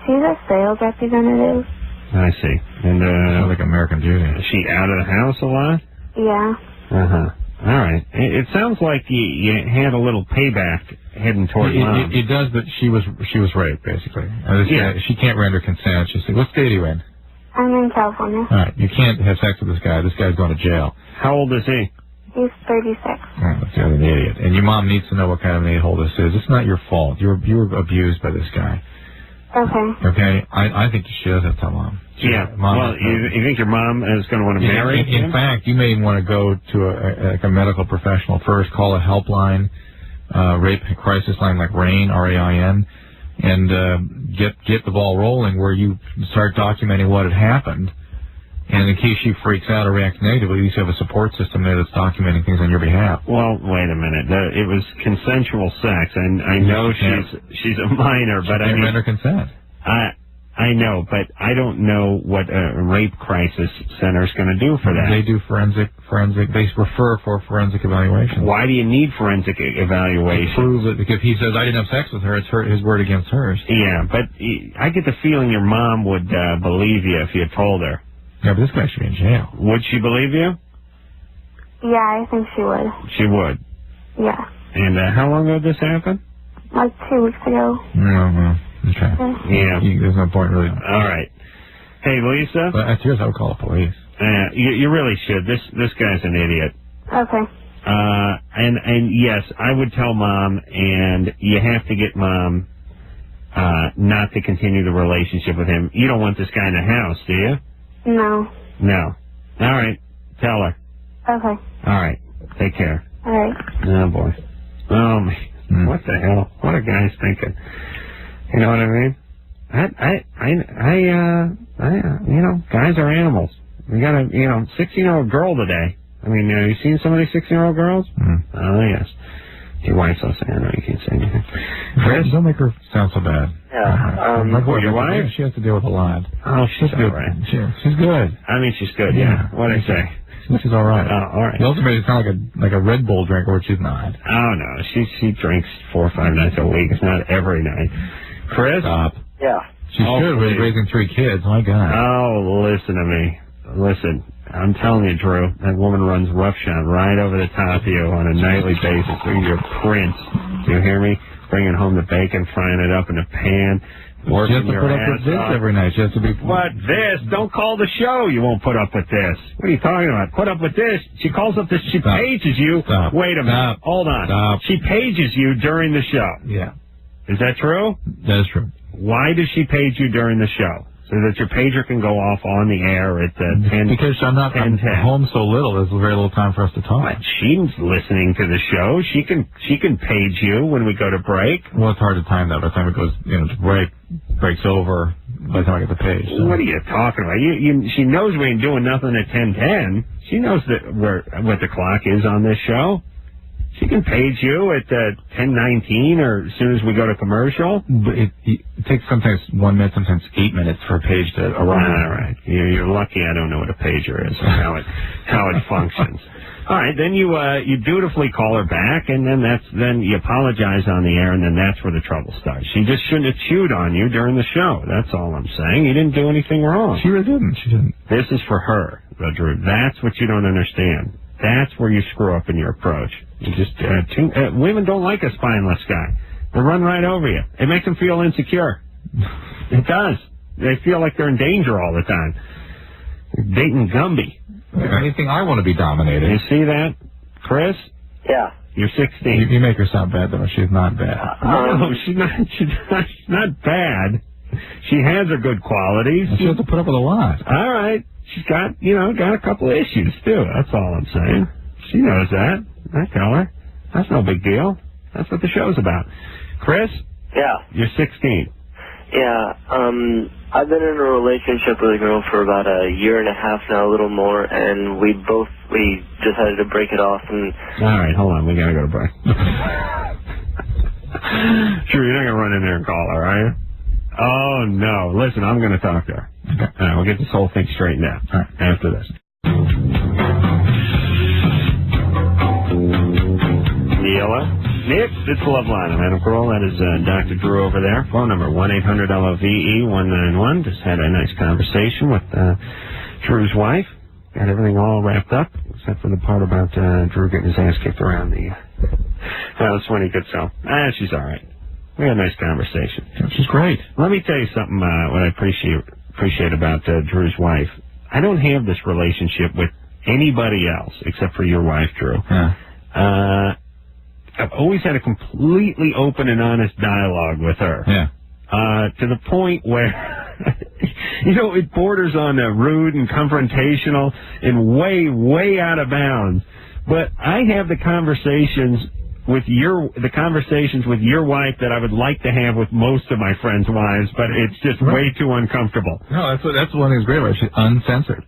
She's a sales representative. I see. And, sounds like American Beauty. Is she out of the house a lot? Yeah. Uh-huh. All right. It sounds like you had a little payback heading toward Mom. It does, but she was raped, basically. She can't render consent. She said, what state are you in? I'm in California. All right. You can't have sex with this guy. This guy's going to jail. How old is he? He's 36. Oh, that's an idiot. And your mom needs to know what kind of an a-hole this is. It's not your fault. You were abused by this guy. Okay. Okay? I think she does have to tell Mom. Well, you think your mom is going to want to marry him? In fact, you may want to go to a medical professional first, call a helpline, rape crisis line like RAIN, R-A-I-N, and get the ball rolling where you start documenting what had happened. And in case she freaks out or reacts negatively, at least you have a support system there that's documenting things on your behalf. Well, wait a minute. It was consensual sex, and I know she's a minor, but I mean, render consent. I know, but I don't know what a rape crisis center is going to do for that. They do forensic. They refer for forensic evaluation. Why do you need forensic evaluation? To prove it, because he says I didn't have sex with her. It's his word against hers. Yeah, but I get the feeling your mom would believe you if you told her. Yeah, but this guy should be in jail. Would she believe you? Yeah, I think she would. She would. Yeah. And how long ago did this happen? Like 2 weeks ago. No. Okay. Yeah. There's no point really. All right. Hey, Lisa. But that's yours. I would call the police. You really should. This guy's an idiot. Okay. And yes, I would tell Mom, and you have to get Mom not to continue the relationship with him. You don't want this guy in the house, do you? No. No. All right. Tell her. Okay. All right. Take care. All right. Oh, boy. Oh, man. What the hell? What are guys thinking? You know what I mean? You know, guys are animals. We got a, 16-year-old girl today. I mean, have you seen some of these 16-year-old girls? Oh, yes. Your wife's so sad. I know you can't say anything. Chris? Don't make her sound so bad. Yeah. Your wife? She has to deal with a lot. Oh, she's good. Right. She's good. I mean, she's good, yeah. What'd I say? She's all right. Oh, all right. You also made it sound like a Red Bull drinker, which she's not. Oh, no. She drinks 4 or 5 nights a week. It's not every night. Chris? Stop. Yeah. She's good with raising 3 kids. My God. Oh, listen to me. Listen, I'm telling you, Drew, that woman runs roughshod right over the top of you on a nightly basis. You're a prince. Do you hear me? Bringing home the bacon, frying it up in a pan, working your ass off. She has to put up with this every night. She has to be... What, this? Don't call the show. You won't put up with this. What are you talking about? Put up with this. She calls up this. She pages you. Stop. Wait a minute. Hold on. Stop. She pages you during the show. Yeah. Is that true? That is true. Why does she page you during the show? So that your pager can go off on the air at 10. Because I'm home so little, there's very little time for us to talk. But she's listening to the show. She can page you when we go to break. Well, it's hard to time that. By the time it goes, to breaks over. By the time I get the page. So. What are you talking about? She knows we ain't doing nothing at 10:10. She knows what the clock is on this show. She can page you at 10:19 or as soon as we go to commercial. But it takes sometimes 1 minute, sometimes 8 minutes for a page to arrive. All right. You're lucky I don't know what a pager is or how it functions. All right, then you dutifully call her back, and then you apologize on the air, and then that's where the trouble starts. She just shouldn't have chewed on you during the show. That's all I'm saying. You didn't do anything wrong. She really didn't. She didn't. This is for her, Drew. That's what you don't understand. That's where you screw up in your approach. You just women don't like a spineless guy. They run right over you. It makes them feel insecure. It does. They feel like they're in danger all the time. Dating Gumby. If anything, I want to be dominated. You see that, Chris? Yeah. You're 16. You make her sound bad, though. She's not bad. No, she's not bad. She has her good qualities. She has to put up with a lot. All right. She's got a couple of issues, too. That's all I'm saying. She knows that. I tell her. That's no big deal. That's what the show's about. Chris? Yeah. You're 16. Yeah, I've been in a relationship with a girl for about a year and a half now, a little more, and we decided to break it off. And all right, hold on, we gotta go to break. Sure, you're not gonna run in there and call her, are you? Oh no! Listen, I'm gonna talk to her. Okay. All right, we'll get this whole thing straightened out after this. Yellow. Nick, it's Loveline. I'm Adam Carolla. That is Dr. Drew over there. Phone number 1-800-LOVE-191. Just had a nice conversation with Drew's wife. Got everything all wrapped up, except for the part about Drew getting his ass kicked around the house when he could sell. She's all right. We had a nice conversation. She's great. Let me tell you something what I appreciate about Drew's wife. I don't have this relationship with anybody else except for your wife, Drew. Yeah. I've always had a completely open and honest dialogue with her. Yeah. To the point where, it borders on rude and confrontational and way, way out of bounds. But I have the conversations with your wife that I would like to have with most of my friends' wives, but it's just way too uncomfortable. No, that's one thing that's great about it. She's uncensored.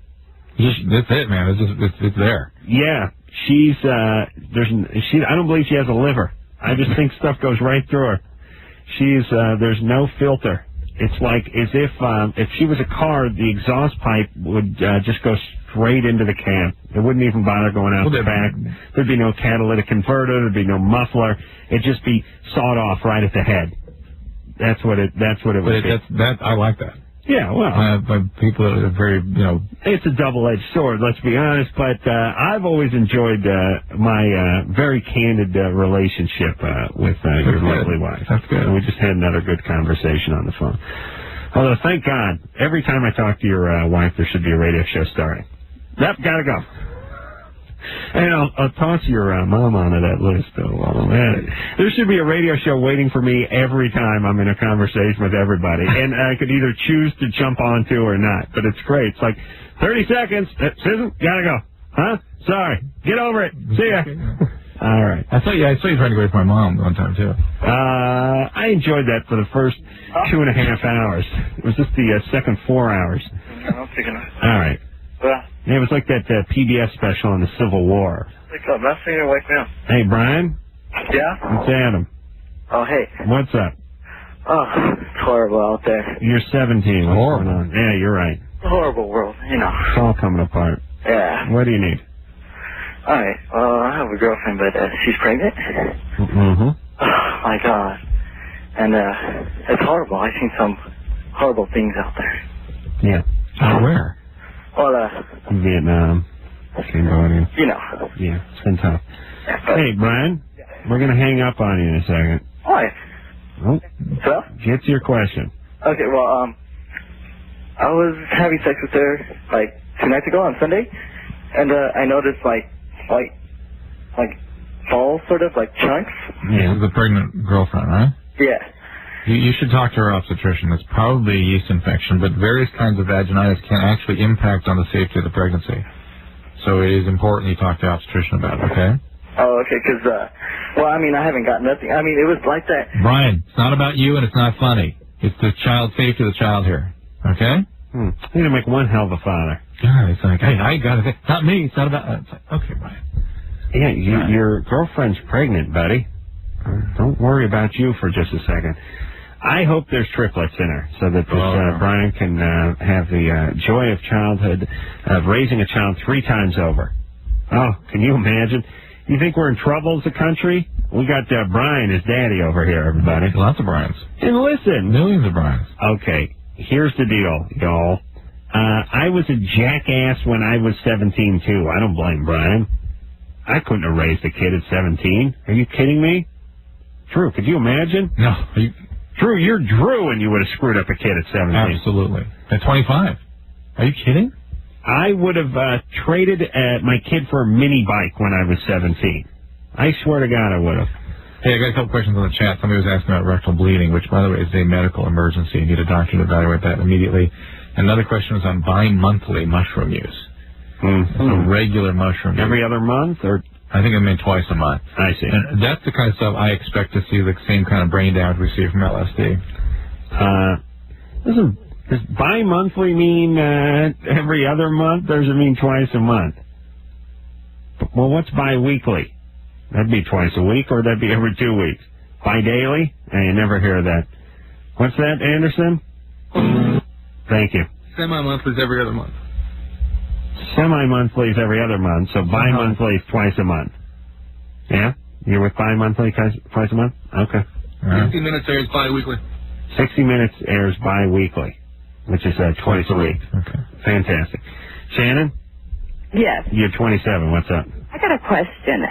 That's it, man. It's there. Yeah. I don't believe she has a liver. I just think stuff goes right through her. There's no filter. It's like as if she was a car, the exhaust pipe would just go straight into the cab. It wouldn't even bother going out the back. There'd be no catalytic converter. There'd be no muffler. It'd just be sawed off right at the head. That's what it would be. I like that. Yeah, well, people that are very, it's a double-edged sword, let's be honest, but I've always enjoyed my very candid relationship with your lovely wife. That's good. And we just had another good conversation on the phone. Although, thank God, every time I talk to your wife, there should be a radio show starting. Yep, gotta go. And I'll toss your mom onto that list, though. There should be a radio show waiting for me every time I'm in a conversation with everybody. And I could either choose to jump onto or not. But it's great. It's like, 30 seconds. Susan, gotta go. Huh? Sorry. Get over it. See ya. All right. I saw you trying to go with my mom one time, too. I enjoyed that for the first 2.5 hours. It was just the second 4 hours. All right. Yeah, it was like that PBS special on the Civil War. Wake up, that's going to wake me up. Hey, Brian? Yeah? It's Adam. Oh, hey. What's up? Oh, it's horrible out there. You're 17. What's going on? Yeah, you're right. It's a horrible world, It's all coming apart. Yeah. What do you need? All right, well, I have a girlfriend, but she's pregnant. Mm-hmm. Oh, my God. And it's horrible. I've seen some horrible things out there. Yeah. Where? Well, Vietnam, Cambodia. Yeah, it's been tough. Hey, Brian, we're going to hang up on you in a second. Why? Oh, so? Get to your question. Okay, well, I was having sex with her, 2 nights ago on Sunday, and I noticed, balls, sort of, chunks. Yeah, the pregnant girlfriend, right? Yeah. You should talk to her obstetrician. It's probably a yeast infection, but various kinds of vaginitis can actually impact on the safety of the pregnancy. So it is important you talk to the obstetrician about it, okay? Oh, okay, because, I haven't got nothing. It was like that. Brian, it's not about you and it's not funny. It's the child safety of the child here, okay? You're going to make one hell of a father. God, it's like, hey, I got it. It's not me. It's not about... It's like, okay, Brian. Yeah, your girlfriend's pregnant, buddy. Don't worry about you for just a second. I hope there's triplets in her so that this Brian can have the joy of childhood, of raising a child 3 times over. Oh, can you imagine? You think we're in trouble as a country? We got Brian, his daddy, over here, everybody. Lots of Brians. And listen. Millions of Brians. Okay, here's the deal, y'all. I was a jackass when I was 17, too. I don't blame Brian. I couldn't have raised a kid at 17. Are you kidding me? Drew, could you imagine? No. Drew, you're Drew, and you would have screwed up a kid at 17. Absolutely. At 25. Are you kidding? I would have traded my kid for a mini bike when I was 17. I swear to God I would have. Hey, I got a couple questions on the chat. Somebody was asking about rectal bleeding, which, by the way, is a medical emergency. You need a doctor to evaluate that immediately. Another question was on bi-monthly mushroom use. A regular mushroom use. Every other month? Or I think I mean twice a month. I see. And that's the kind of stuff I expect to see, the same kind of brain damage we see from LSD. Does bi-monthly mean every other month, or does it mean twice a month? Well, what's bi-weekly? That'd be twice a week, or that'd be every 2 weeks. Bi-daily? You never hear that. What's that, Anderson? Thank you. Semi-monthly is every other month. Semi-monthly is every other month, so bi-monthly is twice a month. Yeah? You're with bi-monthly twice a month? Okay. 60 Minutes airs bi-weekly. 60 Minutes airs bi-weekly, which is twice a week. Okay. Fantastic. Shannon? Yes. You're 27. What's up? I got a question.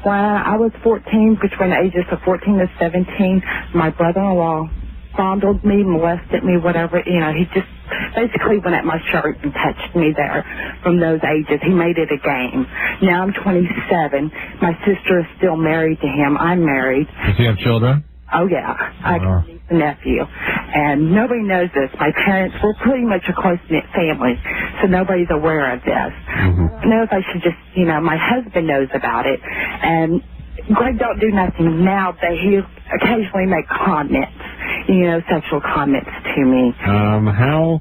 When I was 14, between the ages of 14 to 17, my brother-in-law fondled me, molested me, whatever. You know, he just basically went at my shirt and touched me there from those ages. He made it a game. Now I'm 27. My sister is still married to him. I'm married. Does he have children? Oh, yeah. I got a niece and nephew. And nobody knows this. My parents were pretty much a close-knit family, so nobody's aware of this. I don't know if I should just, you know, my husband knows about it. And Greg don't do nothing now, but he occasionally makes comments, you know, sexual comments to me. How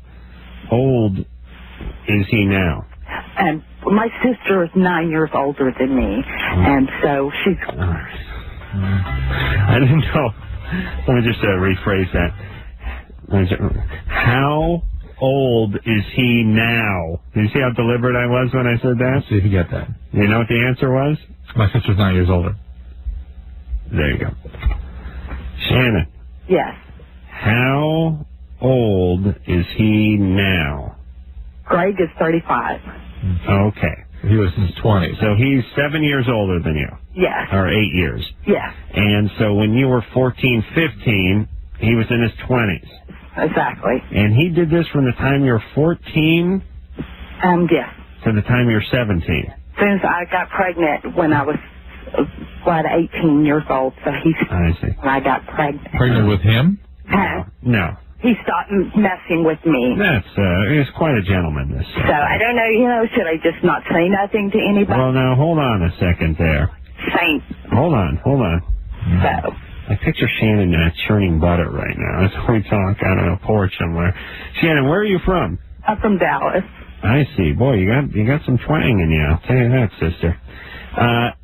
old is he now? And my sister is 9 years older than me, and so she's... I didn't know. Let me just rephrase that. How old is he now? Did you see how deliberate I was when I said that? Let's see if you get that. You know what the answer was? My sister's 9 years older. There you go. Shannon. Yes. How old is he now? Greg is 35. Okay. He was in his 20s. So he's 7 years older than you. Yes. Or 8 years. Yes. And so when you were 14, 15, he was in his 20s. Exactly. And he did this from the time you're 14? Yes. To the time you're 17? Since I got pregnant when I was, 18 years old, so I see. When I got pregnant. Pregnant with him? No. He stopped messing with me. He's quite a gentleman, this. So I don't know, you know, should I just not say nothing to anybody? Well, now, hold on a second there. Same. Hold on. So. I picture Shannon churning butter right now as we talk on a porch somewhere. Shannon, where are you from? I'm from Dallas. I see. Boy, you got some twang in you. I'll tell you that, sister.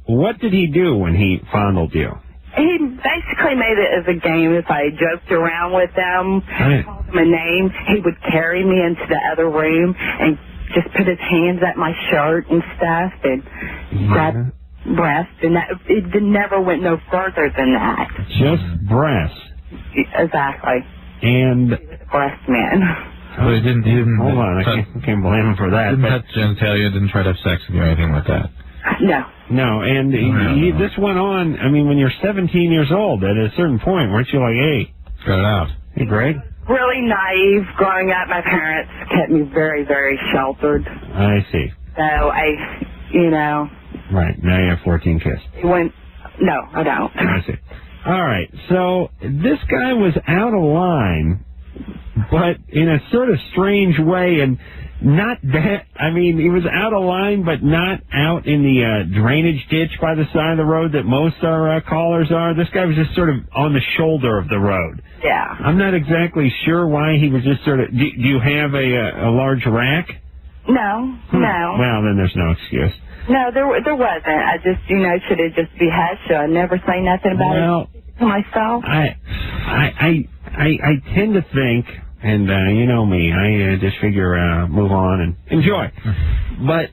What did he do when he fondled you? He basically made it as a game. If I joked around with him, called him a name, he would carry me into the other room and just put his hands at my shirt and stuff and grab breasts, and it never went no further than that. Just breasts? Exactly. And breast man. So he didn't hold on, I can't blame him for that. Didn't touch genitalia, didn't try to have sex with you or anything like that. No, and this went on, I mean, when you're 17 years old, at a certain point, weren't you like, hey, cut it out. Hey, Greg? Really naive. Growing up, my parents kept me very, very sheltered. I see. So you know. Right, now you have 14 kids. No, I don't. I see. All right, so this guy was out of line, but in a sort of strange way, and not that, I mean, he was out of line, but not out in the drainage ditch by the side of the road that most our callers are. This guy was just sort of on the shoulder of the road. Yeah. I'm not exactly sure why he was just sort of, do you have a large rack? No. Well, then there's no excuse. No, there wasn't. I just, you know, should have just be hush. I never say nothing about it to myself. I tend to think, and you know me, I just figure move on and enjoy. But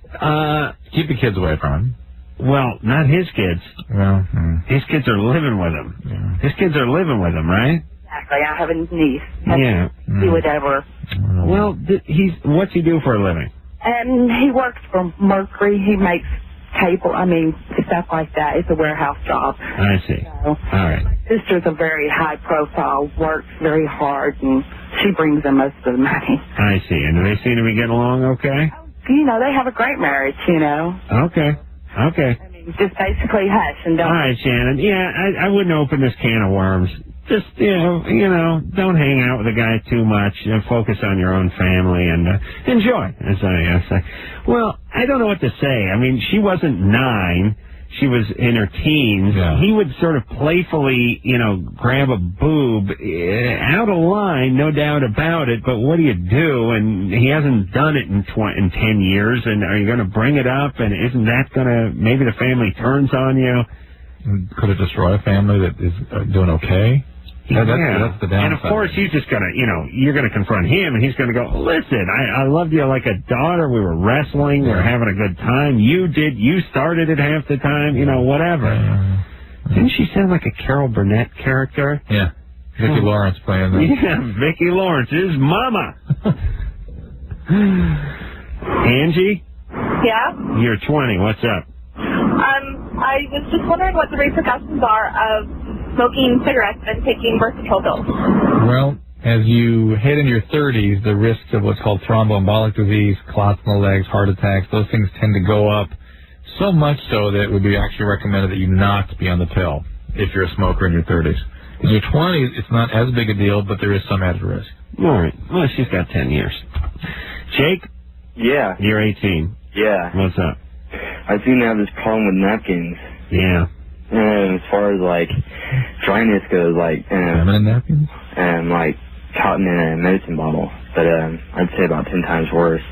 keep the kids away from him. Well, not his kids. Well, his kids are living with him. Yeah. His kids are living with him, right? Exactly. I have a niece. Yeah. Do whatever. Well, what's he do for a living? He works for Mercury. He makes stuff like that. It's a warehouse job. I see. So, all right. My sister's a very high profile, works very hard, and she brings in most of the money. I see. And do they seem to be getting along okay? You know, they have a great marriage, you know. Okay. I mean, just basically hush and don't... All right, Shannon. Yeah, I wouldn't open this can of worms. Just, you know, don't hang out with the guy too much. Focus on your own family and enjoy, as I say. Well, I don't know what to say. I mean, she wasn't 9. she was in her teens, he would sort of playfully, grab a boob out of line, no doubt about it, but what do you do? And he hasn't done it in 10 years, and are you going to bring it up? And isn't that going to, maybe the family turns on you? Could it destroy a family that is doing okay? That's the downside. And of course, he's just going to, you're going to confront him, and he's going to go, listen, I loved you like a daughter. We were wrestling. We were having a good time. You started it half the time, whatever. Didn't she sound like a Carol Burnett character? Yeah. Vicki Lawrence playing that. Yeah, Vicki Lawrence is Mama. Angie? Yeah? You're 20. What's up? I was just wondering what the repercussions are of smoking cigarettes and taking birth control pills. Well, as you head into your 30s, the risks of what's called thromboembolic disease, clots in the legs, heart attacks, those things tend to go up so much so that it would be actually recommended that you not be on the pill if you're a smoker in your 30s. In your 20s, it's not as big a deal, but there is some added risk. All right. Well, she's got 10 years. Jake? Yeah. You're 18. Yeah. What's up? I seem to have this problem with napkins. Yeah. And as far as, dryness goes, feminine napkins? And, cotton in a medicine bottle. But, I'd say about 10 times worse.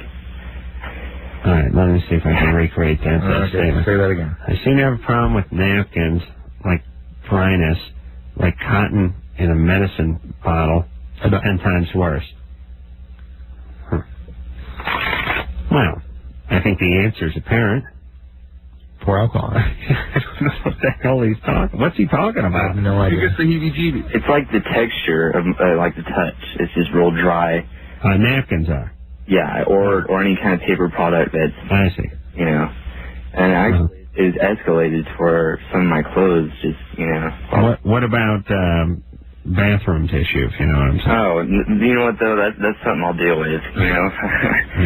All right, let me see if I can recreate that. Okay, say that again. I seem to have a problem with napkins, like dryness, like cotton in a medicine bottle, 10 times worse. Well, I think the answer is apparent. Pour alcohol. I don't know what the hell he's talking. What's he talking about? I have no idea. He gets the heebie-jeebies. It's like the texture of, the touch. It's just real dry. Napkins are. Yeah, or any kind of paper product that's... I see. And actually it's escalated for some of my clothes, just, What about bathroom tissue, if you know what I'm saying? Oh, you know what, though? That's something I'll deal with, Yeah,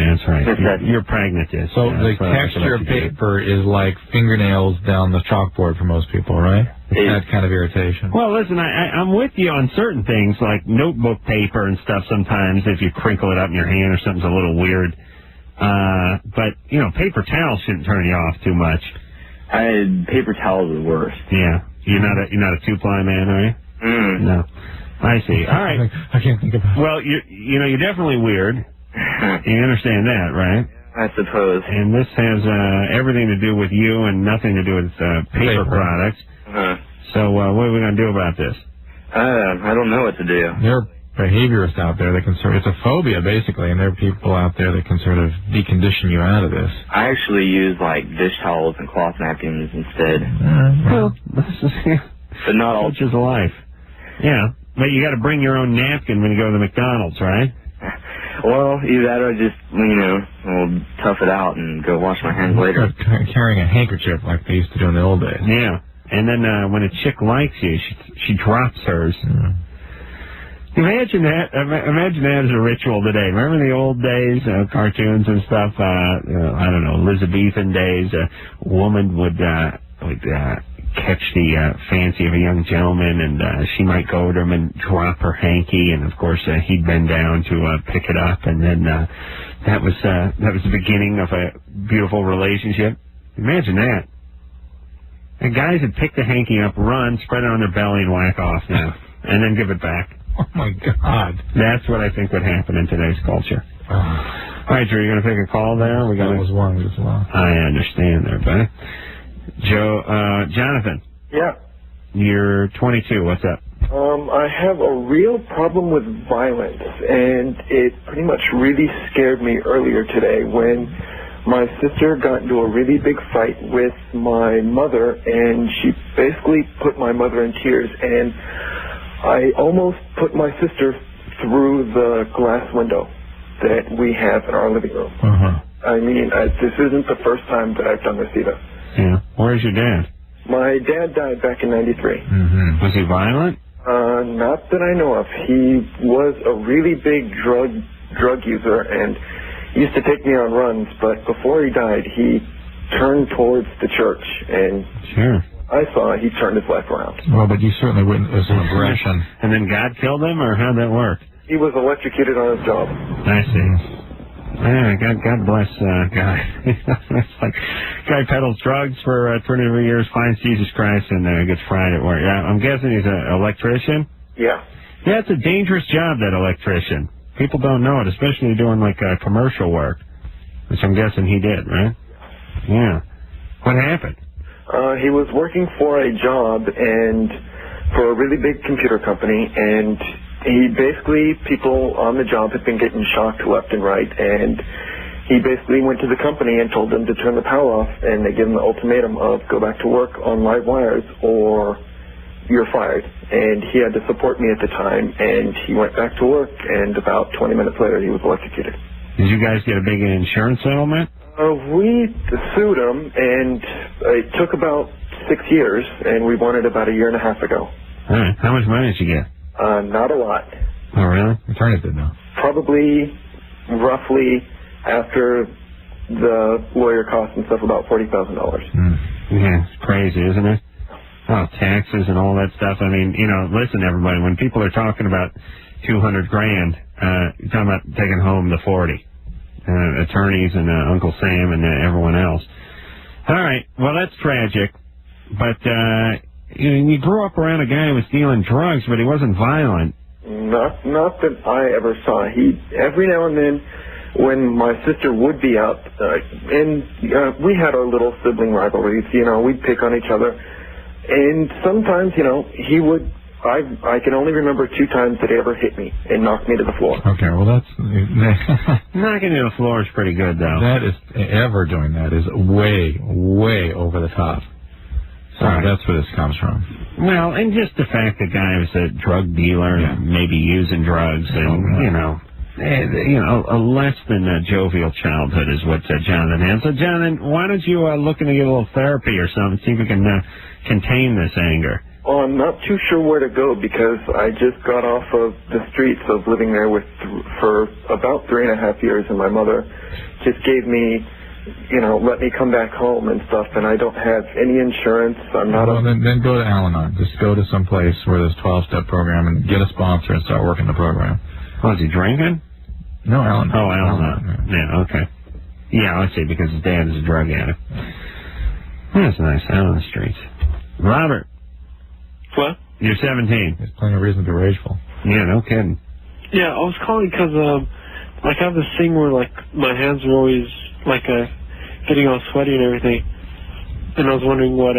that's right. You're pragmatist. So the texture of paper is like fingernails down the chalkboard for most people, right? It's that kind of irritation. Well, listen, I'm with you on certain things, like notebook paper and stuff sometimes, if you crinkle it up in your hand or something's a little weird. But, paper towels shouldn't turn you off too much. Paper towels are the worst. Yeah. You're not a two-ply man, are you? No. I see. All right. I can't think about it. Well, you're definitely weird. You understand that, right? I suppose. And this has everything to do with you and nothing to do with paper products. So what are we going to do about this? I don't know what to do. There are behaviorists out there that can it's a phobia, basically, and there are people out there that can sort of decondition you out of this. I actually use, dish towels and cloth napkins instead. Well, but not all. Such is life. Yeah, but you got to bring your own napkin when you go to the McDonald's, right? Well, either that or just, I'll tough it out and go wash my hands later. Carrying a handkerchief like they used to do in the old days. Yeah, and then when a chick likes you, she drops hers. Imagine that. Imagine that as a ritual today. Remember the old days, cartoons and stuff? I don't know, Elizabethan days. A woman would catch the fancy of a young gentleman, and she might go over to him and drop her hanky, and of course he'd bend down to pick it up, and then that was the beginning of a beautiful relationship. Imagine that. And guys would pick the hanky up, run, spread it on their belly, and whack off now, and then give it back. Oh my God! That's what I think would happen in today's culture. All right, Drew, you going to take a call there? That was one as well. I understand there, buddy. Jonathan. Yeah. You're 22. What's up? I have a real problem with violence, and it pretty much really scared me earlier today when my sister got into a really big fight with my mother, and she basically put my mother in tears, and I almost put my sister through the glass window that we have in our living room. I mean, this isn't the first time that I've done this either. Yeah. Where's your dad? My dad died back in 93. Was he violent? Not that I know of. He was a really big drug user and used to take me on runs, but before he died, he turned towards the church, and I saw he turned his life around. Well, but you certainly witnessed some aggression. And then God killed him, or how'd that work? He was electrocuted on his job. I see. Yeah, God bless guy. It's like guy peddles drugs for 23 years, finds Jesus Christ, and gets fried at work. Yeah, I'm guessing he's an electrician. Yeah. Yeah, it's a dangerous job, that electrician. People don't know it, especially doing like commercial work, which I'm guessing he did, right? Yeah. What happened? He was working for a job and for a really big computer company, and people on the job had been getting shocked left and right, and he basically went to the company and told them to turn the power off, and they gave him the ultimatum of go back to work on live wires or you're fired. And he had to support me at the time, and he went back to work, and about 20 minutes later he was electrocuted. Did you guys get a big insurance settlement? We sued him, and it took about 6 years, and we won it about a year and a half ago. All right. How much money did you get? Not a lot. Oh, really? Attorneys did know. Probably, roughly, after the lawyer costs and stuff, about $40,000. Yeah, it's crazy, isn't it? Oh, taxes and all that stuff. I mean, listen, everybody, when people are talking about $200,000, you're talking about taking home the 40. Attorneys and Uncle Sam and everyone else. All right, well, that's tragic. But you grew up around a guy who was dealing drugs, but he wasn't violent. Not that I ever saw. He every now and then, when my sister would be out, and we had our little sibling rivalries. We'd pick on each other, and sometimes, he would. I can only remember 2 times that he ever hit me and knocked me to the floor. Okay, well that's knocking you to the floor is pretty good, though. That is ever doing that is way, way over the top. So that's where this comes from. Well, and just the fact the guy was a drug dealer, and maybe using drugs, and a less than a jovial childhood is what Jonathan has. So, Jonathan, why don't you look into get a little therapy or something, see if we can contain this anger? Well, I'm not too sure where to go because I just got off of the streets of living there for about 3.5 years, and my mother just gave me, let me come back home and stuff, and I don't have any insurance. I'm not. Well, then go to Al-Anon. Just go to some place where there's 12-step program and get a sponsor and start working the program. Oh, is he drinking? No, Al-Anon. Oh, Al-Anon. Yeah, okay. Yeah, I see, because his dad is a drug addict. That's nice, out on the streets. Robert. What? You're 17. There's plenty of reason to be rageful. Yeah, no kidding. Yeah, I was calling because, I have this thing where, my hands are always, getting all sweaty and everything. And I was wondering what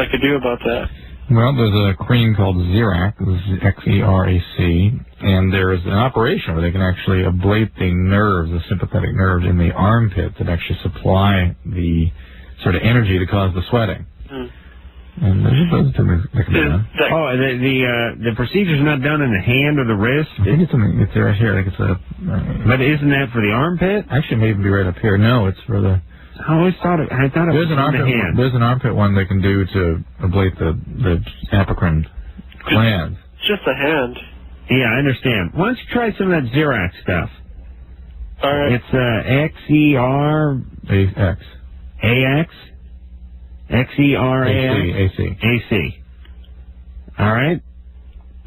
I could do about that. Well, there's a cream called Xerac, Xerac, and there's an operation where they can actually ablate the nerves, the sympathetic nerves in the armpit that actually supply the sort of energy to cause the sweating. And there's those things that can be done. Oh, the procedure's not done in the hand or the wrist? I think it's right here. I think it's but isn't that for the armpit? Actually, it may even be right up here. No, it's for the... I always thought it was in the hand. There's an armpit one they can do to ablate the apocrine glands. Just a hand. Yeah, I understand. Why don't you try some of that Xerac stuff? All right. It's Xerax. AX? Xerac? AC. All right?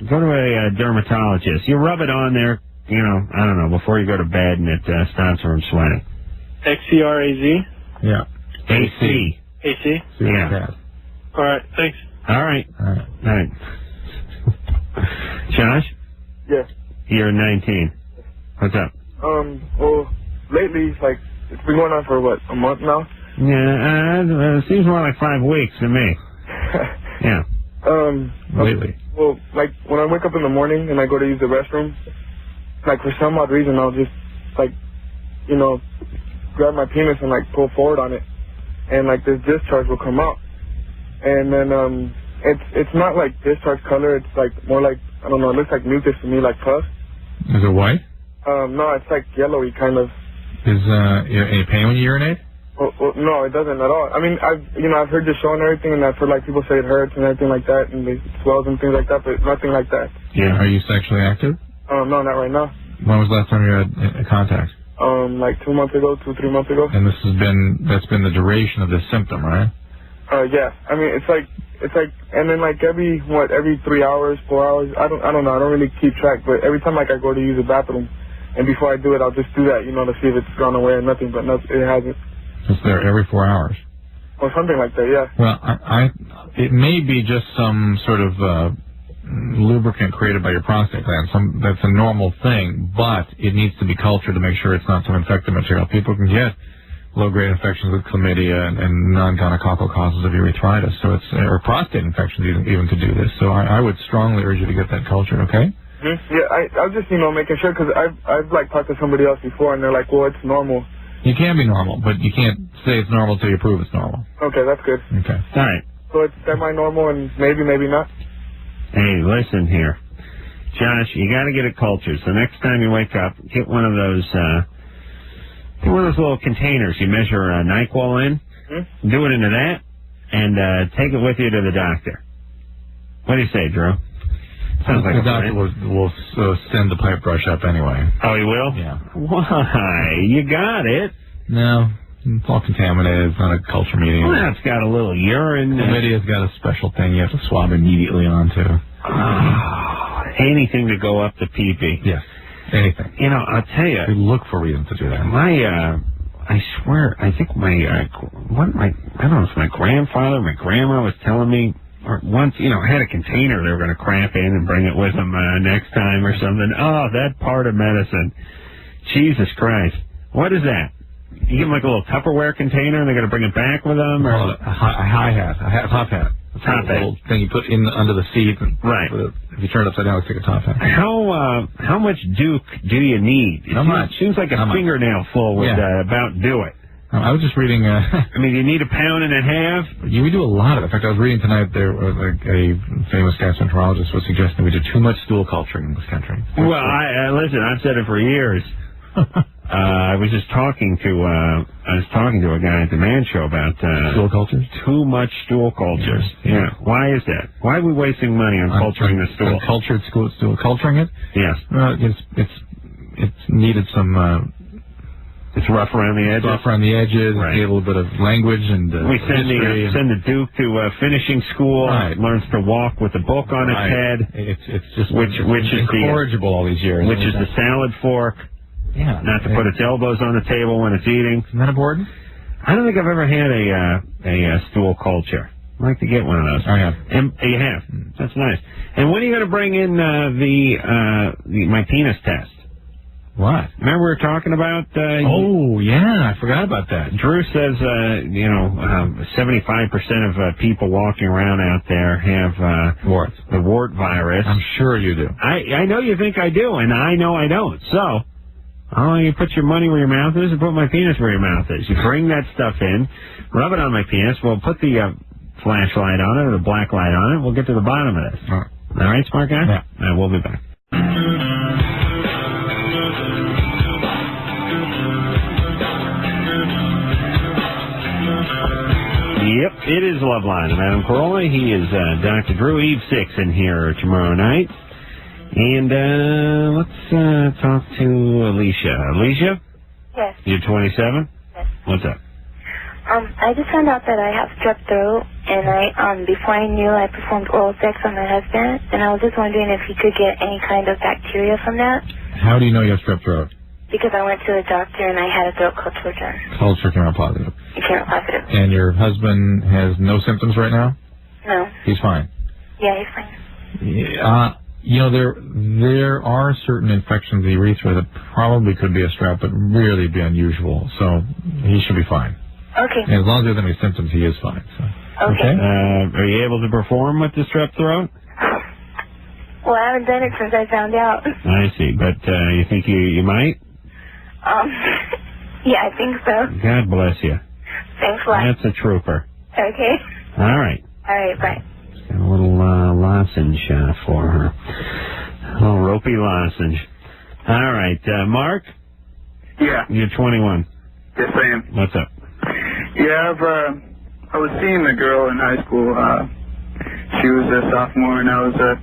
Go to a dermatologist. You rub it on there, I don't know, before you go to bed, and it stops from sweating. XERAZ? Yeah. AC. AC? Yeah. All right, thanks. All right. Josh? Yeah. You're 19. What's up? Well, lately, it's been going on for, a month now? Yeah, it seems more like 5 weeks to me. Yeah. Lately. Well, when I wake up in the morning and I go to use the restroom, for some odd reason, I'll just, grab my penis and, pull forward on it. And, this discharge will come out. And then, it's not, discharge color. It's, more I don't know, it looks like mucus to me, pus. Is it white? No, it's, yellowy, kind of. Is, any pain when you urinate? Well, no, it doesn't at all. I mean, I've heard the show and everything, and I've heard people say it hurts and everything like that, and it swells and things like that, but nothing like that. Yeah. Are you sexually active? No, not right now. When was the last time you had contact? 2 months ago, 2-3 months ago. And that's been the duration of this symptom, right? Yeah. I mean, it's and then every 3 hours, 4 hours. I don't know. I don't really keep track, but every time I go to use the bathroom, And before I do it, I'll just do that, to see if it's gone away or nothing, but no, it hasn't. It's there every 4 hours. Or something like that, yeah. Well, it may be just some sort of lubricant created by your prostate gland. That's a normal thing, but it needs to be cultured to make sure it's not some infected material. People can get low-grade infections with chlamydia and non-gonococcal causes of urethritis, or prostate infections even could do this. So I would strongly urge you to get that cultured, okay? Mm-hmm. Yeah, I was just, making sure, because I've talked to somebody else before, and they're like, well, it's normal. You can be normal, but you can't say it's normal until you prove it's normal. Okay, that's good. Okay. All right. So it's semi-normal and maybe not? Hey, listen here. Josh, you got to get it cultured. So next time you wake up, get one of those little containers you measure NyQuil in. Mm-hmm. Do it into that, and take it with you to the doctor. What do you say, Drew? Sounds like the doctor will send the pipe brush up anyway. Oh, he will? Yeah. Why? You got it. No, it's all contaminated. It's not a culture medium. Well, it's got a little urine. Chlamydia's got a special thing you have to swab immediately onto. Anything to go up the pee-pee. Yes, anything. I'll tell you. We look for reasons to do that. I swear, I think I don't know if my grandfather or my grandma was telling me, or once, had a container they were going to crap in and bring it with them next time or something. Oh, that part of medicine. Jesus Christ. What is that? You give them like a little Tupperware container and they're going to bring it back with them? Or a high hat, a top hat. A top hat. Little thing you put under the seat. And right. If you turn it upside down, it's like a top hat. How much Duke do you need? It seems like a fingernail full would about do it. I was just reading... you need 1.5 pounds? Yeah, we do a lot of it. In fact, I was reading tonight there a famous gastroenterologist was suggesting we do too much stool culturing in this country. Well, listen, I've said it for years. I was talking to a guy at the Man Show about stool cultures. Too much stool cultures. Yeah. Why is that? Why are we wasting money on culturing the stool? Cultured stool culturing it? Yes. It's needed some. It's rough around the edges. Rough around the edges. Right. Need a little bit of language and we send the Duke to finishing school. Right. Learns to walk with a book on its head. It's just which is incorrigible all these years. Which is the salad fork. Yeah. Not to put its elbows on the table when it's eating. Isn't that important? I don't think I've ever had a stool culture. I'd like to get one of those. I have. And you have. That's nice. And when are you going to bring in my penis test? What? Remember we were talking about... oh, yeah, I forgot about that. Drew says, 75% of people walking around out there have the wart virus. I'm sure you do. I know you think I do, and I know I don't. So, you put your money where your mouth is and put my penis where your mouth is. You bring that stuff in, rub it on my penis, we'll put the flashlight on it or the black light on it, we'll get to the bottom of this. All right, smart guy? Yeah. All right, we'll be back. Yep, it is Loveline. I'm Adam Carolla. He is Dr. Drew. Eve 6 in here tomorrow night. And let's talk to Alicia. Alicia? Yes. You're 27? Yes. What's up? I just found out that I have strep throat, and before I knew, I performed oral sex on my husband, and I was just wondering if he could get any kind of bacteria from that. How do you know you have strep throat? Because I went to the doctor and I had a throat culture done. Culture came out positive. It came out positive. And your husband has no symptoms right now? No. He's fine? Yeah, he's fine. There are certain infections of the urethra that probably could be a strep, but really be unusual. So he should be fine. Okay. And as long as he doesn't have any symptoms, he is fine. So. Okay. Are you able to perform with the strep throat? Well, I haven't done it since I found out. I see. But you think you might? Yeah, I think so. God bless you. Thanks a lot. That's a trooper. Okay. All right. All right, bye. Got a little lozenge for her. A little ropey lozenge. All right, Mark? Yeah. You're 21. Yes, I am. What's up? Yeah, I was seeing a girl in high school. She was a sophomore and I was a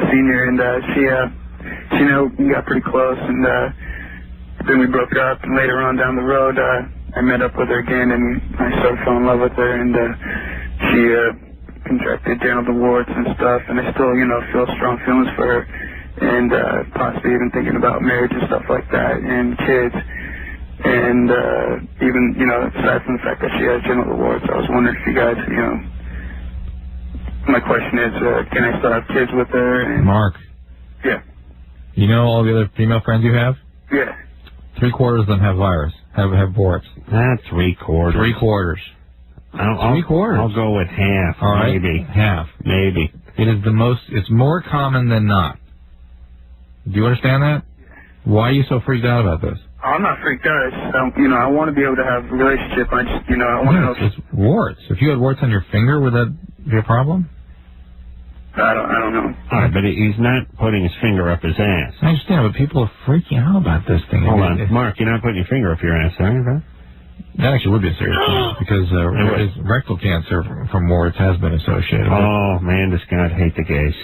senior, and she we got pretty close, and then we broke up, and later on down the road, I met up with her again, and I started falling in love with her, and she contracted genital warts and stuff, and I still, feel strong feelings for her. and possibly even thinking about marriage and stuff like that, and kids. And even, aside from the fact that she has genital warts, I was wondering if you guys, my question is, can I still have kids with her? And Mark. Yeah. You know all the other female friends you have? Yeah. 3/4 of them have virus, have warts. Not 3/4. 3/4. 3/4. I'll go with half. All right. Maybe. Half. Maybe. It's more common than not. Do you understand that? Why are you so freaked out about this? I'm not freaked out. I just, I want to be able to have a relationship. I just, I want to know. It's warts. If you had warts on your finger, would that be a problem? I don't know. All right, but he's not putting his finger up his ass. I understand, but people are freaking out about this thing. Hold on. Mark, you're not putting your finger up your ass, are you, bro? That actually would be a serious thing, because rectal cancer from warts has been associated with. Oh, man, does God hate the gays.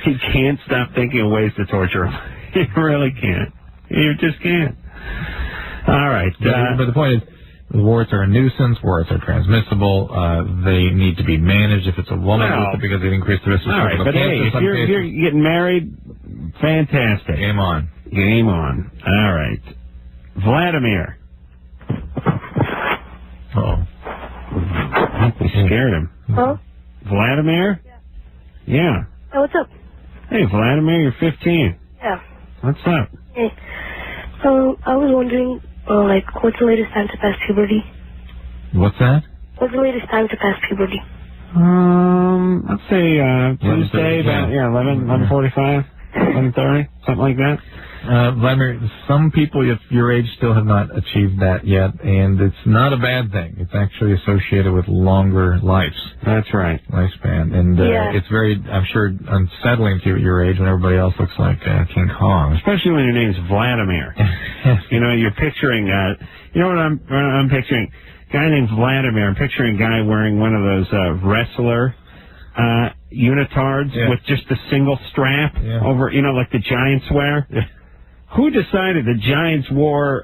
He can't stop thinking of ways to torture them. He really can't. You just can't. All right. But the point is, warts are a nuisance. Warts are transmissible. They need to be managed if it's a woman, because they increase the risk of cervical cancer. But hey, if you're getting married, fantastic. Game on. Game on. All right. Vladimir. Uh-oh. We scared him. Hello? Vladimir? Yeah. Hey, what's up? Hey, Vladimir, you're 15. Yeah. What's up? Hey. I was wondering, what's the latest time to pass puberty? What's that? What's the latest time to pass puberty? Let's say Tuesday, about 11:45, 11:30, something like that. Vladimir, some people your age still have not achieved that yet, and it's not a bad thing. It's actually associated with longer lives. That's right. Lifespan. And it's very, I'm sure, unsettling to you at your age when everybody else looks like King Kong. Especially when your name's Vladimir. You're picturing, you know what I'm picturing? A guy named Vladimir. I'm picturing a guy wearing one of those wrestler unitards with just a single strap over, like the Giants wear. Who decided the Giants wore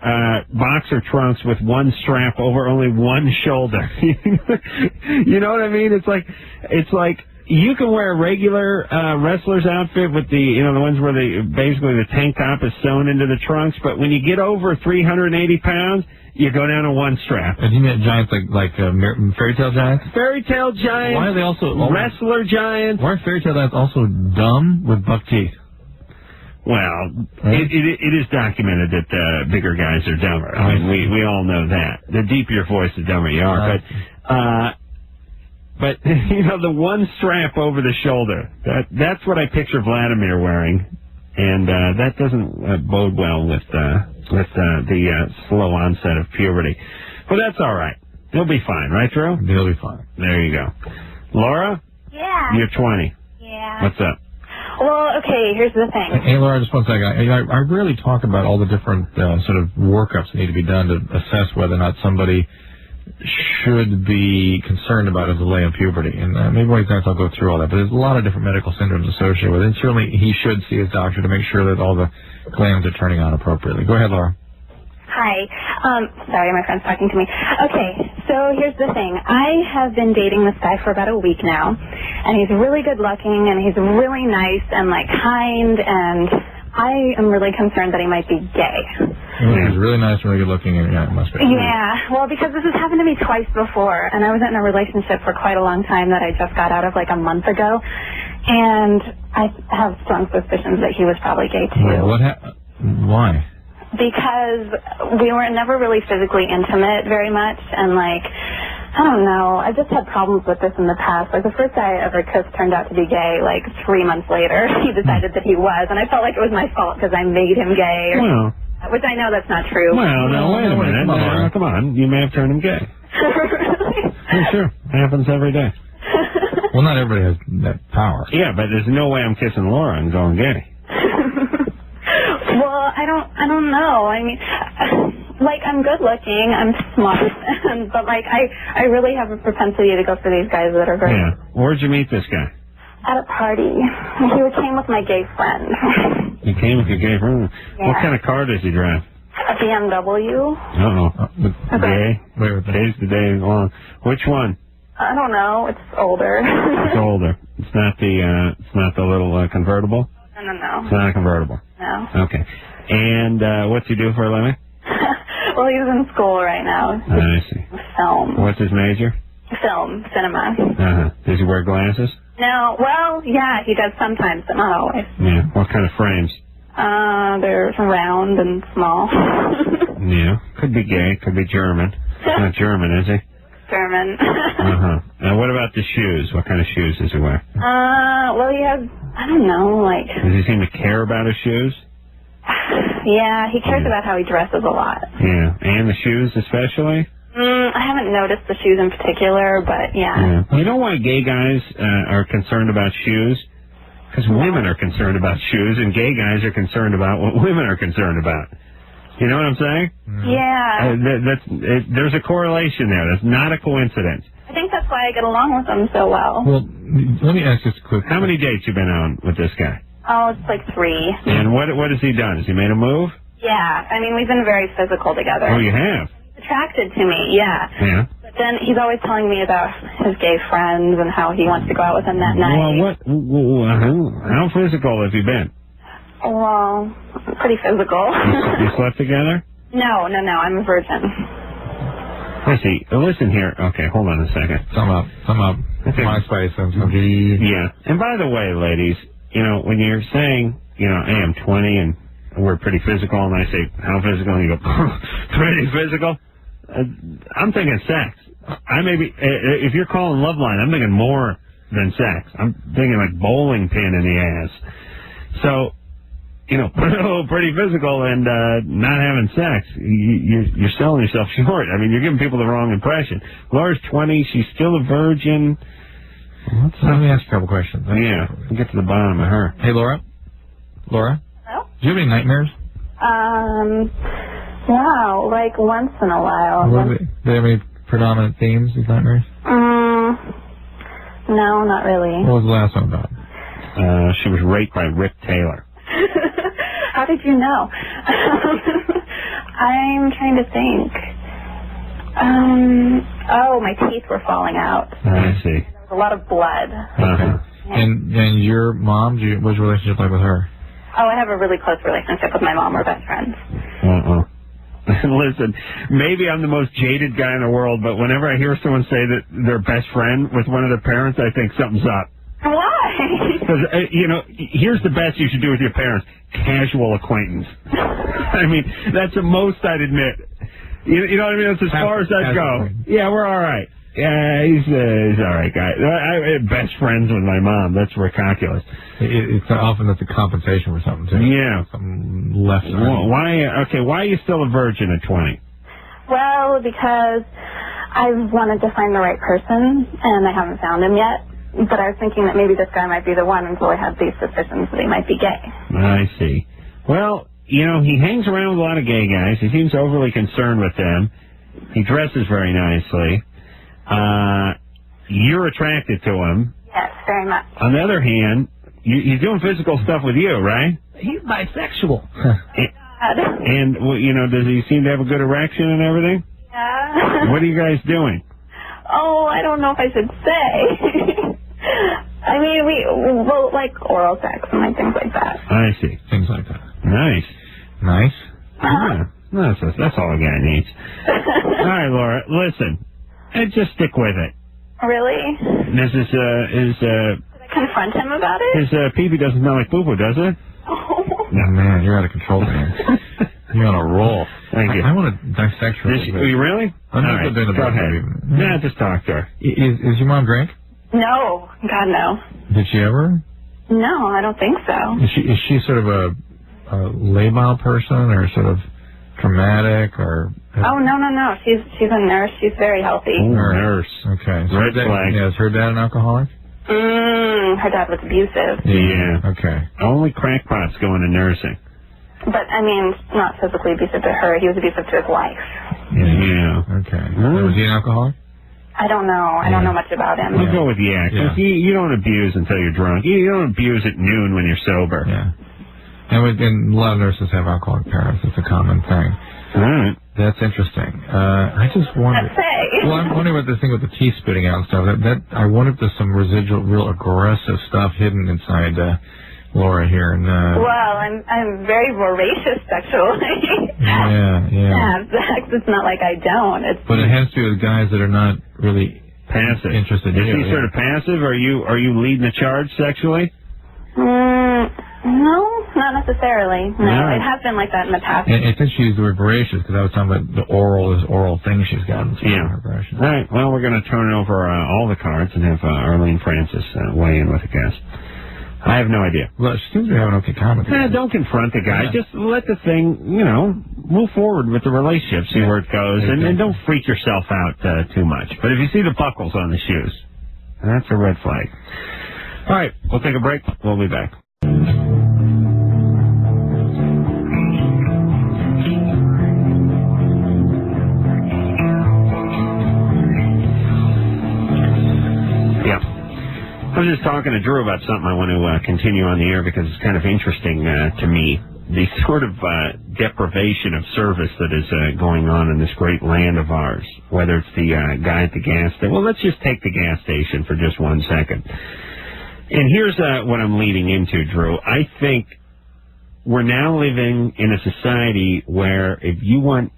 boxer trunks with one strap over only one shoulder? You know what I mean? It's like you can wear a regular wrestler's outfit with the the ones where basically the tank top is sewn into the trunks, but when you get over 380 pounds, you go down to one strap. And you mean giants like fairy tale giants? Fairy tale giants. Why are they also wrestler giants? Why are fairy tale giants also dumb with buck teeth? Well, it is documented that bigger guys are dumber. I mean, we all know that. The deeper your voice, the dumber you are. But the one strap over the shoulder, that's what I picture Vladimir wearing, and that doesn't bode well with the slow onset of puberty. But that's all right. He'll be fine, right, Drew? He'll be fine. There you go. Laura? Yeah. You're 20. Yeah. What's up? Well, okay, here's the thing. Hey, Laura, just one second. I rarely talk about all the different sort of workups that need to be done to assess whether or not somebody should be concerned about a delay in puberty. And maybe one of these times I'll go through all that. But there's a lot of different medical syndromes associated with it. And certainly he should see his doctor to make sure that all the glands are turning on appropriately. Go ahead, Laura. Hi. Sorry, my friend's talking to me. Okay, so here's the thing. I have been dating this guy for about a week now, and he's really good looking, and he's really nice and, kind, and I am really concerned that he might be gay. He's really nice, really good looking, and it must be. Yeah, well, because this has happened to me twice before, and I was in a relationship for quite a long time that I just got out of, a month ago, and I have strong suspicions that he was probably gay, too. Why? Because we were never really physically intimate very much, and I don't know, I've just had problems with this in the past. The first guy I ever kissed turned out to be gay, 3 months later. He decided that he was, and I felt like it was my fault because I made him gay. Which I know that's not true. Well, no, wait a minute. Come on. You may have turned him gay. Yeah, sure. It happens every day. Well, not everybody has that power. Yeah, but there's no way I'm kissing Laura and going gay. Well, I don't know. I mean, I'm good looking, I'm smart, but I really have a propensity to go for these guys that are very... Yeah. Where'd you meet this guy? At a party. He came with my gay friend. He came with your gay friend? Yeah. What kind of car does he drive? A BMW. Uh-oh. Gay? Days the day long. Which one? I don't know. It's older. It's older. It's not the little convertible? No. It's not a convertible. No. Okay. And what's he do for a living? Well, he's in school right now. I see. Film. What's his major? Film. Cinema. Uh-huh. Does he wear glasses? No. Well, yeah, he does sometimes, but not always. Yeah. What kind of frames? They're round and small. Yeah. Could be gay. Could be German. He's not German, is he? German. Uh-huh. And what about the shoes? What kind of shoes does he wear? Well, he has, I don't know, like... Does he seem to care about his shoes? Yeah, he cares about how he dresses a lot. Yeah. And the shoes especially? I haven't noticed the shoes in particular, but yeah. You know why gay guys are concerned about shoes? Because women are concerned about shoes, and gay guys are concerned about what women are concerned about. You know what I'm saying? Yeah. There's a correlation there. That's not a coincidence. I think that's why I get along with him so well. Well, let me ask just a quick... How many dates you been on with this guy? Oh, it's like 3. And what has he done? Has he made a move? Yeah. I mean, we've been very physical together. Oh, you have? He's attracted to me, yeah. Yeah. But then he's always telling me about his gay friends and how he wants to go out with them that night. Well, how physical have you been? Well, pretty physical. You slept together? No, I'm a virgin. Let's see. Listen here. Okay, hold on a second. Thumb up. Okay. MySpace. Yeah. And by the way, ladies, you know, when you're saying, you know, hey, I'm 20 and we're pretty physical, and I say, how physical? And you go, pretty physical? I'm thinking sex. I may be, if you're calling Loveline, I'm thinking more than sex. I'm thinking like bowling pin in the ass. So, you know, pretty physical and not having sex. You're selling yourself short. I mean, you're giving people the wrong impression. Laura's 20. She's still a virgin. Let me ask you a couple questions. Yeah, we'll get to the bottom of her. Hey, Laura? Hello? Do you have any nightmares? Wow, like once in a while. Do they have any predominant themes, these nightmares? No, not really. What was the last one about? She was raped by Rick Taylor. How did you know? I'm trying to think. My teeth were falling out. I see. There was a lot of blood. Uh-huh. And your mom, what's your relationship like with her? Oh, I have a really close relationship with my mom. We're best friends. Listen, maybe I'm the most jaded guy in the world, but whenever I hear someone say that they're best friend with one of their parents, I think something's up. Why? Because, you know, here's the best you should do with your parents. Casual acquaintance. I mean, that's the most I'd admit. You know what I mean? That's as far as I'd go. Yeah, we're all right. Yeah, he's all right guy. I'm best friends with my mom. That's ridiculous. It's often that's a compensation for something, too. Yeah. Something left. Why are you still a virgin at 20? Well, because I wanted to find the right person, and I haven't found him yet. But I was thinking that maybe this guy might be the one until I had these suspicions that he might be gay. I see. Well, you know, he hangs around with a lot of gay guys. He seems overly concerned with them. He dresses very nicely. You're attracted to him. Yes, very much. On the other hand, he's doing physical stuff with you, right? He's bisexual. And you know, does he seem to have a good erection and everything? Yeah. What are you guys doing? Oh, I don't know if I should say. I mean, we'll like oral sex and like things like that. I see. Things like that. Nice. Uh-huh. Yeah. That's all a guy needs. All right, Laura, listen. Just stick with it. Really? Should I confront him about it? His pee-pee doesn't smell like poo-poo, does it? Oh. No, man, you're out of control, man. You're on a roll. Thank you. I want to dissect her. You really? I'm all not right, doing the go ahead. Yeah, just talk to her. Is your mom drink? No. God, no. Did she ever? No, I don't think so. Is she sort of a labile person or sort of traumatic or? Oh, no. She's a nurse. She's very healthy. Oh, nurse. Okay. Red flag. Yeah, is her dad an alcoholic? Her dad was abusive. Yeah. Okay. Only crackpots go into nursing. But, I mean, not physically abusive to her. He was abusive to his wife. Yeah. Okay. Was he an alcoholic? I don't know. I don't know much about him. We'll go with because you don't abuse until you're drunk. You don't abuse at noon when you're sober. Yeah. And a lot of nurses have alcoholic parents. It's a common thing. All right. That's interesting. I just wonder. Let's say. Well, I'm wondering about this thing with the teeth spitting out and stuff. That I wonder if there's some residual, real aggressive stuff hidden inside Laura here. And well, I'm very voracious sexually. yeah. Yeah, sex. It's not like I don't. But it has to be with guys that are not really passive. Interested in you. Is he sort of passive? Are you leading the charge sexually? No, not necessarily. No, it has been like that in the past. I think she used the word voracious because I was talking about the oral thing she's got. Yeah. All right. Well, we're going to turn over all the cards and have Arlene Francis weigh in with a guest. I have no idea. Well, she seems to be having okay comment. Don't confront the guy. Yeah. Just let the thing, move forward with the relationship, see where it goes, and don't freak yourself out too much. But if you see the buckles on the shoes, that's a red flag. All right, we'll take a break. We'll be back. I was just talking to Drew about something I want to continue on the air because it's kind of interesting to me. The sort of deprivation of service that is going on in this great land of ours, whether it's the guy at the gas station. Well, let's just take the gas station for just 1 second. And here's what I'm leading into, Drew. I think we're now living in a society where if you want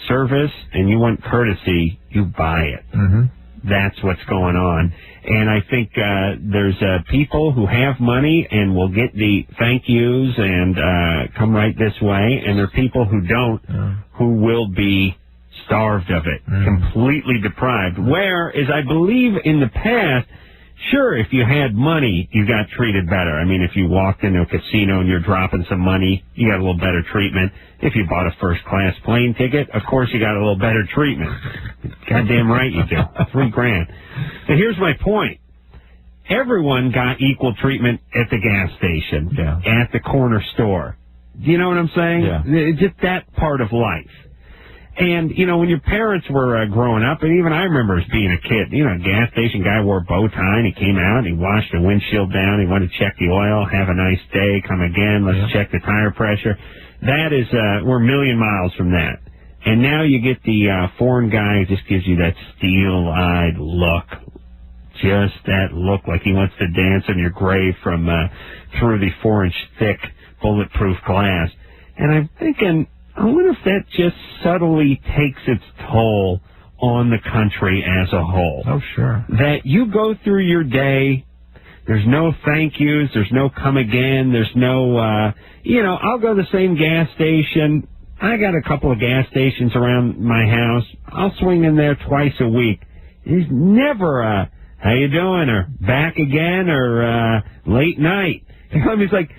service and you want courtesy, you buy it. Mm-hmm. That's what's going on. And I think there's people who have money and will get the thank yous and come right this way, and there are people who don't, who will be starved of it, completely deprived. Whereas I believe in the past, sure, if you had money, you got treated better. I mean, if you walked into a casino and you're dropping some money, you got a little better treatment. If you bought a first-class plane ticket, of course you got a little better treatment. Goddamn right you do. $3,000. So here's my point. Everyone got equal treatment at the gas station, at the corner store. Do you know what I'm saying? Yeah. Just that part of life. And, when your parents were growing up, and even I remember as being a kid, a gas station guy wore a bow tie, and he came out, and he washed the windshield down, he wanted to check the oil, have a nice day, come again, let's check the tire pressure. That is, we're a million miles from that. And now you get the foreign guy who just gives you that steel-eyed look, just that look like he wants to dance in your grave from through the 4-inch thick bulletproof glass. And I'm thinking, I wonder if that just subtly takes its toll on the country as a whole. Oh, sure. That you go through your day, there's no thank yous, there's no come again, there's no, I'll go to the same gas station. I got a couple of gas stations around my house. I'll swing in there twice a week. There's never a, how you doing, or back again, or late night. It's like,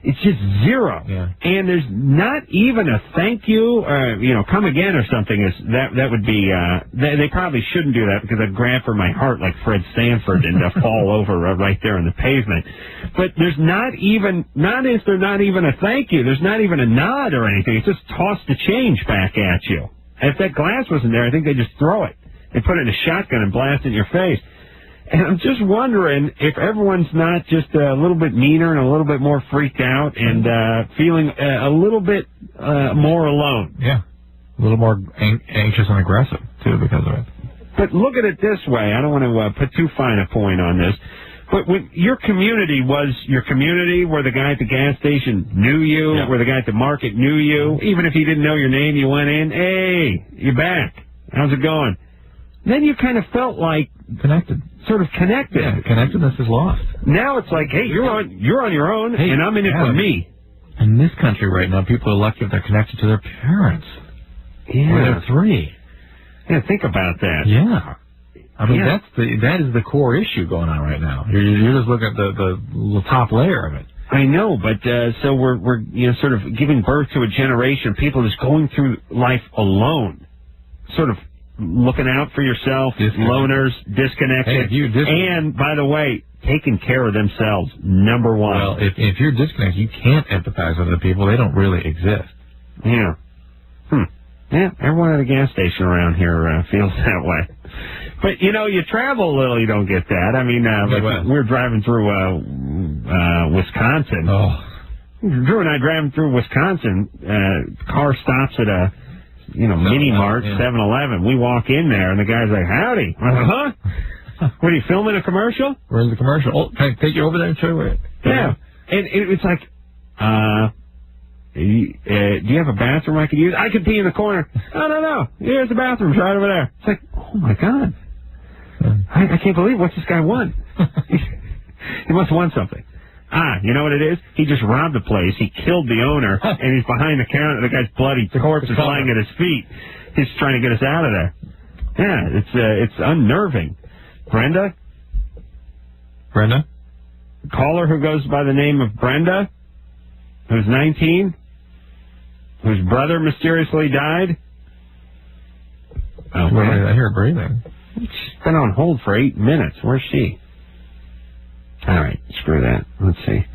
it's just zero. Yeah. And there's not even a thank you, or, come again or something. That would be, they probably shouldn't do that because I'd grab for my heart like Fred Sanford and fall over right there on the pavement. But there's not even a thank you. There's not even a nod or anything. It's just toss the change back at you. If that glass wasn't there, I think they just throw it. They put it in a shotgun and blast it in your face. And I'm just wondering if everyone's not just a little bit meaner and a little bit more freaked out and feeling a little bit more alone. Yeah. A little more anxious and aggressive, too, because of it. But look at it this way. I don't want to put too fine a point on this. But when your community was your community where the guy at the gas station knew you, where the guy at the market knew you, even if he didn't know your name, you went in, hey, you're back. How's it going? Then you kind of felt like connected. Sort of connected. Yeah, connectedness is lost. Now it's like, hey, you're on your own, and I'm in it for me. In this country right now, people are lucky if they're connected to their parents. Yeah. Or they're three. Yeah, think about that. Yeah. I mean, that is the core issue going on right now. You're just looking at the top layer of it. I know, but so we're sort of giving birth to a generation of people just going through life alone, sort of looking out for yourself, loners, disconnected, and, by the way, taking care of themselves, number one. Well, if you're disconnected, you can't empathize with other people. They don't really exist. Yeah. Yeah, everyone at a gas station around here feels that way. But, you travel a little, you don't get that. I mean, like we were driving through Wisconsin. Oh. Drew and I driving through Wisconsin, car stops at a Mini Mart, 7-Eleven. We walk in there, and the guy's like, howdy. Huh? What, are you filming a commercial? Where's the commercial? Oh, can I take you over there and show you it? Yeah. And it's like, do you have a bathroom I could use? I could pee in the corner. No. Here's the bathroom. It's right over there. It's like, oh, my God. I can't believe what's this guy want? He must want something. You know what it is? He just robbed the place. He killed the owner, and he's behind the counter. The guy's bloody corpse is lying at his feet. He's trying to get us out of there. Yeah, it's unnerving. Brenda? Caller who goes by the name of Brenda, who's 19, whose brother mysteriously died. Oh, I hear her breathing. She's been on hold for 8 minutes. Where's she? All right, screw that. Let's see.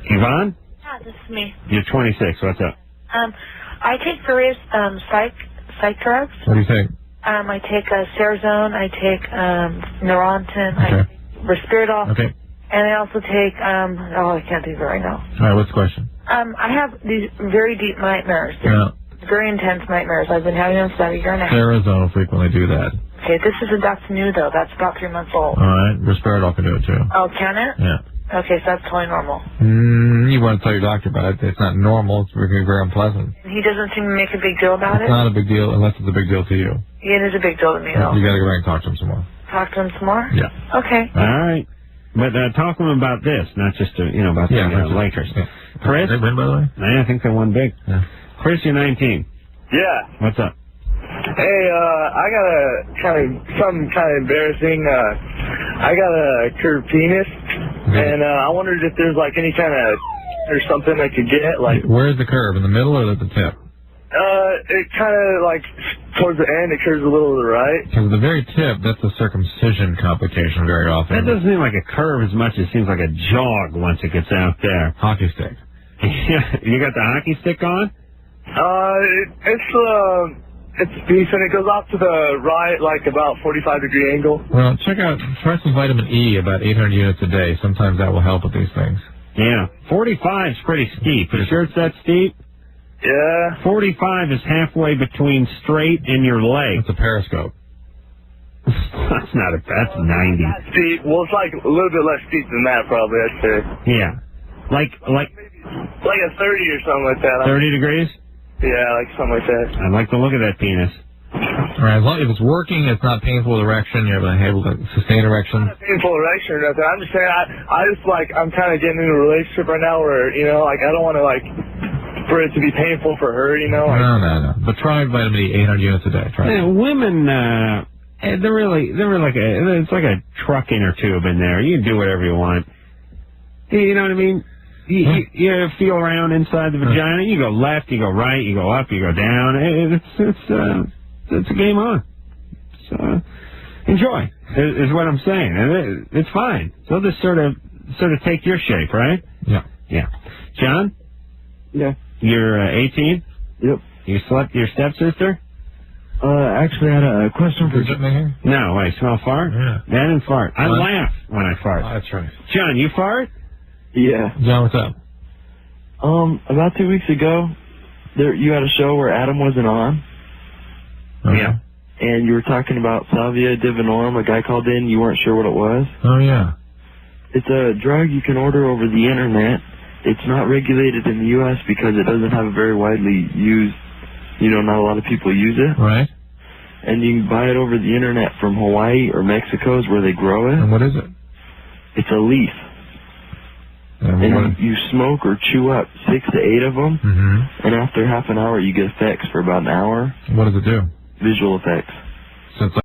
Yvonne? Yeah, this is me. You're 26. What's up? I take various psych drugs. What do you take? I take Serazone, I take Neurontin, I take Risperidol, and I also take, I can't think of it right now. All right, what's the question? I have these very deep nightmares. Very intense nightmares. I've been having them for about a year and a half. Serazone will frequently do that. Okay, that's new, though. That's about 3 months old. All right, Risperidol can do it, too. Oh, can it? Yeah. Okay, so that's totally normal. You want to tell your doctor about it. It's not normal. It's very, very unpleasant. He doesn't seem to make a big deal about it? It's not a big deal unless it's a big deal to you. Yeah, it is a big deal to me, though. You got to go back and talk to him some more. Talk to him some more? Yeah. Okay. All right. But talk to him about this, not just, about the Lakers. Yeah. Chris? They win, by the way? I think they won big. Yeah. Chris, you're 19. Yeah. What's up? Hey, I got something kind of embarrassing. I got a curved penis, and I wondered if there's like any kind of or something I could get. Like, where's the curve? In the middle or at the tip? It kind of like towards the end, it curves a little to the right. Because the very tip, that's a circumcision complication very often. That doesn't seem like a curve as much as it seems like a jog once it gets out there. Hockey stick. You got the hockey stick on? It's decent. It goes off to the right, like about 45-degree angle. Well, try some vitamin E, about 800 units a day. Sometimes that will help with these things. Yeah. 45 is pretty steep. You sure it's that steep? Yeah. 45 is halfway between straight and your leg. It's a periscope. That's 90. Steep. Well, it's like a little bit less steep than that, probably, I'd say. Yeah. Like a 30 or something like that. 30 degrees? Yeah, like something like that. I'd like to look at that penis. All right, as long as it's working, it's not painful erection, you're able to sustain erection. Not a painful erection or nothing. I'm just saying, I'm kind of getting into a relationship right now where, I don't want to, for it to be painful for her, No. But try vitamin E, 800 units a day. Try it. Women, it's like a truck inner tube in there. You can do whatever you want. You know what I mean? You feel around inside the vagina. You go left, you go right, you go up, you go down. It's a game on. So enjoy is what I'm saying. It's fine. So just sort of take your shape, right? Yeah. John? Yeah. You're 18? Yep. You slept your stepsister? Actually, I had a question for you. No, I smell fart? Yeah. I didn't fart. I laugh when I fart. Oh, that's right. John, you fart? Yeah. John, what's up? About 2 weeks ago, you had a show where Adam wasn't on. Okay. Yeah. And you were talking about Salvia divinorum. A guy called in. You weren't sure what it was. Oh, yeah. It's a drug you can order over the internet. It's not regulated in the U.S. because it doesn't have a very widely used, not a lot of people use it. Right. And you can buy it over the internet from Hawaii or Mexico's where they grow it. And what is it? It's a leaf. And you smoke or chew up 6 to 8 of them. Mm-hmm. And after half an hour, you get effects for about an hour. What does it do? Visual effects. So it's